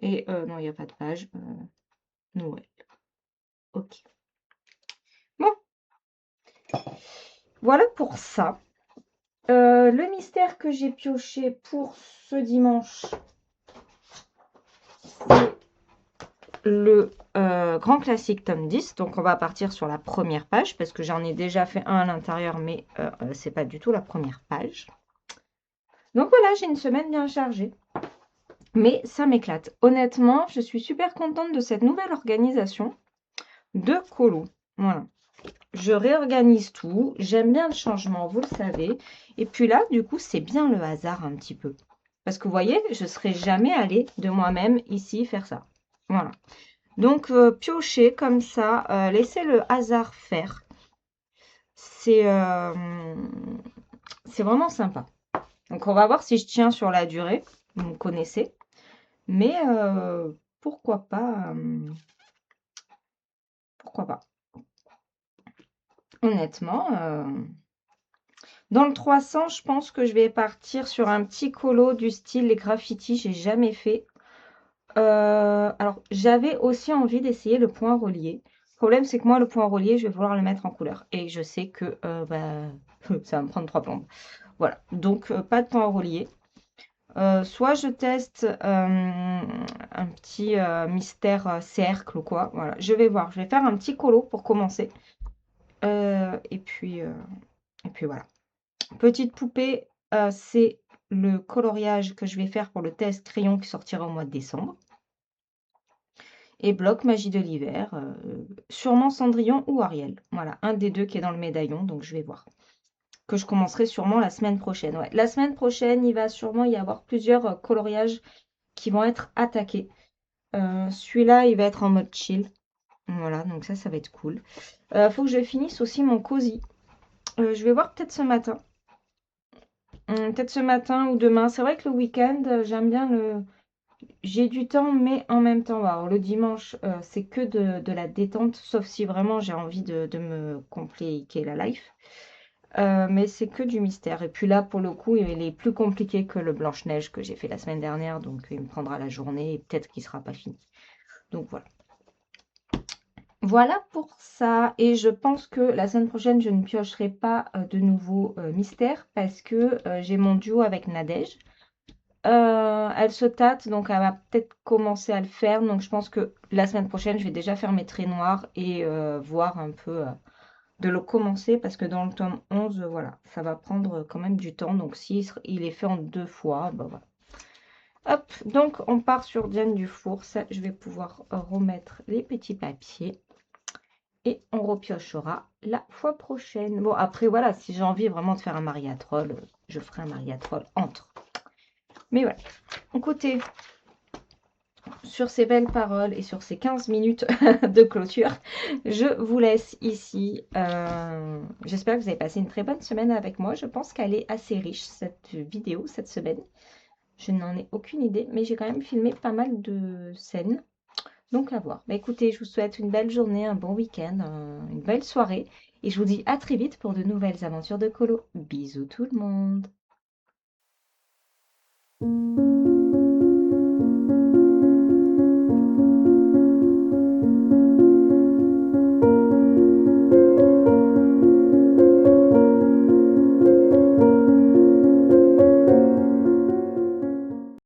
S1: Et non, il n'y a pas de page. Noël. Ok. Bon. Voilà pour ça. Le mystère que j'ai pioché pour ce dimanche, c'est le grand classique tome 10. Donc, on va partir sur la première page parce que j'en ai déjà fait un à l'intérieur, mais c'est pas du tout la première page. Donc, voilà, j'ai une semaine bien chargée. Mais ça m'éclate. Honnêtement, je suis super contente de cette nouvelle organisation de colo. Voilà. Je réorganise tout. J'aime bien le changement, vous le savez. Et puis là, du coup, c'est bien le hasard un petit peu. Parce que vous voyez, je ne serais jamais allée de moi-même ici faire ça. Voilà. Donc, piocher comme ça, laisser le hasard faire. C'est vraiment sympa. Donc, on va voir si je tiens sur la durée. Vous me connaissez. Mais pourquoi pas pourquoi pas. Honnêtement, dans le 300, je pense que je vais partir sur un petit colo du style les graffitis. J'ai jamais fait. Alors, j'avais aussi envie d'essayer le point relié. Le problème, c'est que moi, le point relié, je vais vouloir le mettre en couleur. Et je sais que ça va me prendre 3 plombes. Voilà, donc pas de point relié. Soit je teste un petit mystère cercle ou quoi. Voilà, je vais voir. Je vais faire un petit colo pour commencer. Et puis voilà. Petite poupée, c'est le coloriage que je vais faire pour le test crayon qui sortira au mois de décembre. Et bloc magie de l'hiver, sûrement Cendrillon ou Ariel. Voilà, un des deux qui est dans le médaillon, donc je vais voir. que je commencerai sûrement la semaine prochaine. Ouais. La semaine prochaine, il va sûrement y avoir plusieurs coloriages qui vont être attaqués. Celui-là, il va être en mode chill. Voilà, donc ça va être cool. Faut que je finisse aussi mon cosy. Je vais voir peut-être ce matin. Peut-être ce matin ou demain. C'est vrai que le week-end, j'aime bien le... J'ai du temps, mais en même temps, alors le dimanche, c'est que de la détente, sauf si vraiment j'ai envie de me compliquer la life. Mais c'est que du mystère. Et puis là, pour le coup, il est plus compliqué que le Blanche-Neige que j'ai fait la semaine dernière, donc il me prendra la journée et peut-être qu'il sera pas fini. Donc voilà. Voilà pour ça. Et je pense que la semaine prochaine, je ne piocherai pas de nouveaux mystères parce que j'ai mon duo avec Nadège. Elle se tâte, donc elle va peut-être commencer à le faire. Donc je pense que la semaine prochaine, je vais déjà faire mes traits noirs et voir un peu de le commencer parce que dans le tome 11, voilà, ça va prendre quand même du temps. Donc si il est fait en 2 fois, bah voilà. Hop, donc on part sur Diane Dufour. Ça, je vais pouvoir remettre les petits papiers. Et on repiochera la fois prochaine. Bon, après, voilà, si j'ai envie vraiment de faire un mariatrol, je ferai un mariatrol entre. Mais voilà. Écoutez, sur ces belles paroles et sur ces 15 minutes de clôture, je vous laisse ici. J'espère que vous avez passé une très bonne semaine avec moi. Je pense qu'elle est assez riche, cette vidéo, cette semaine. Je n'en ai aucune idée, mais j'ai quand même filmé pas mal de scènes. Donc à voir. Bah, écoutez, je vous souhaite une belle journée, un bon week-end, une belle soirée. Et je vous dis à très vite pour de nouvelles aventures de colo. Bisous tout le monde.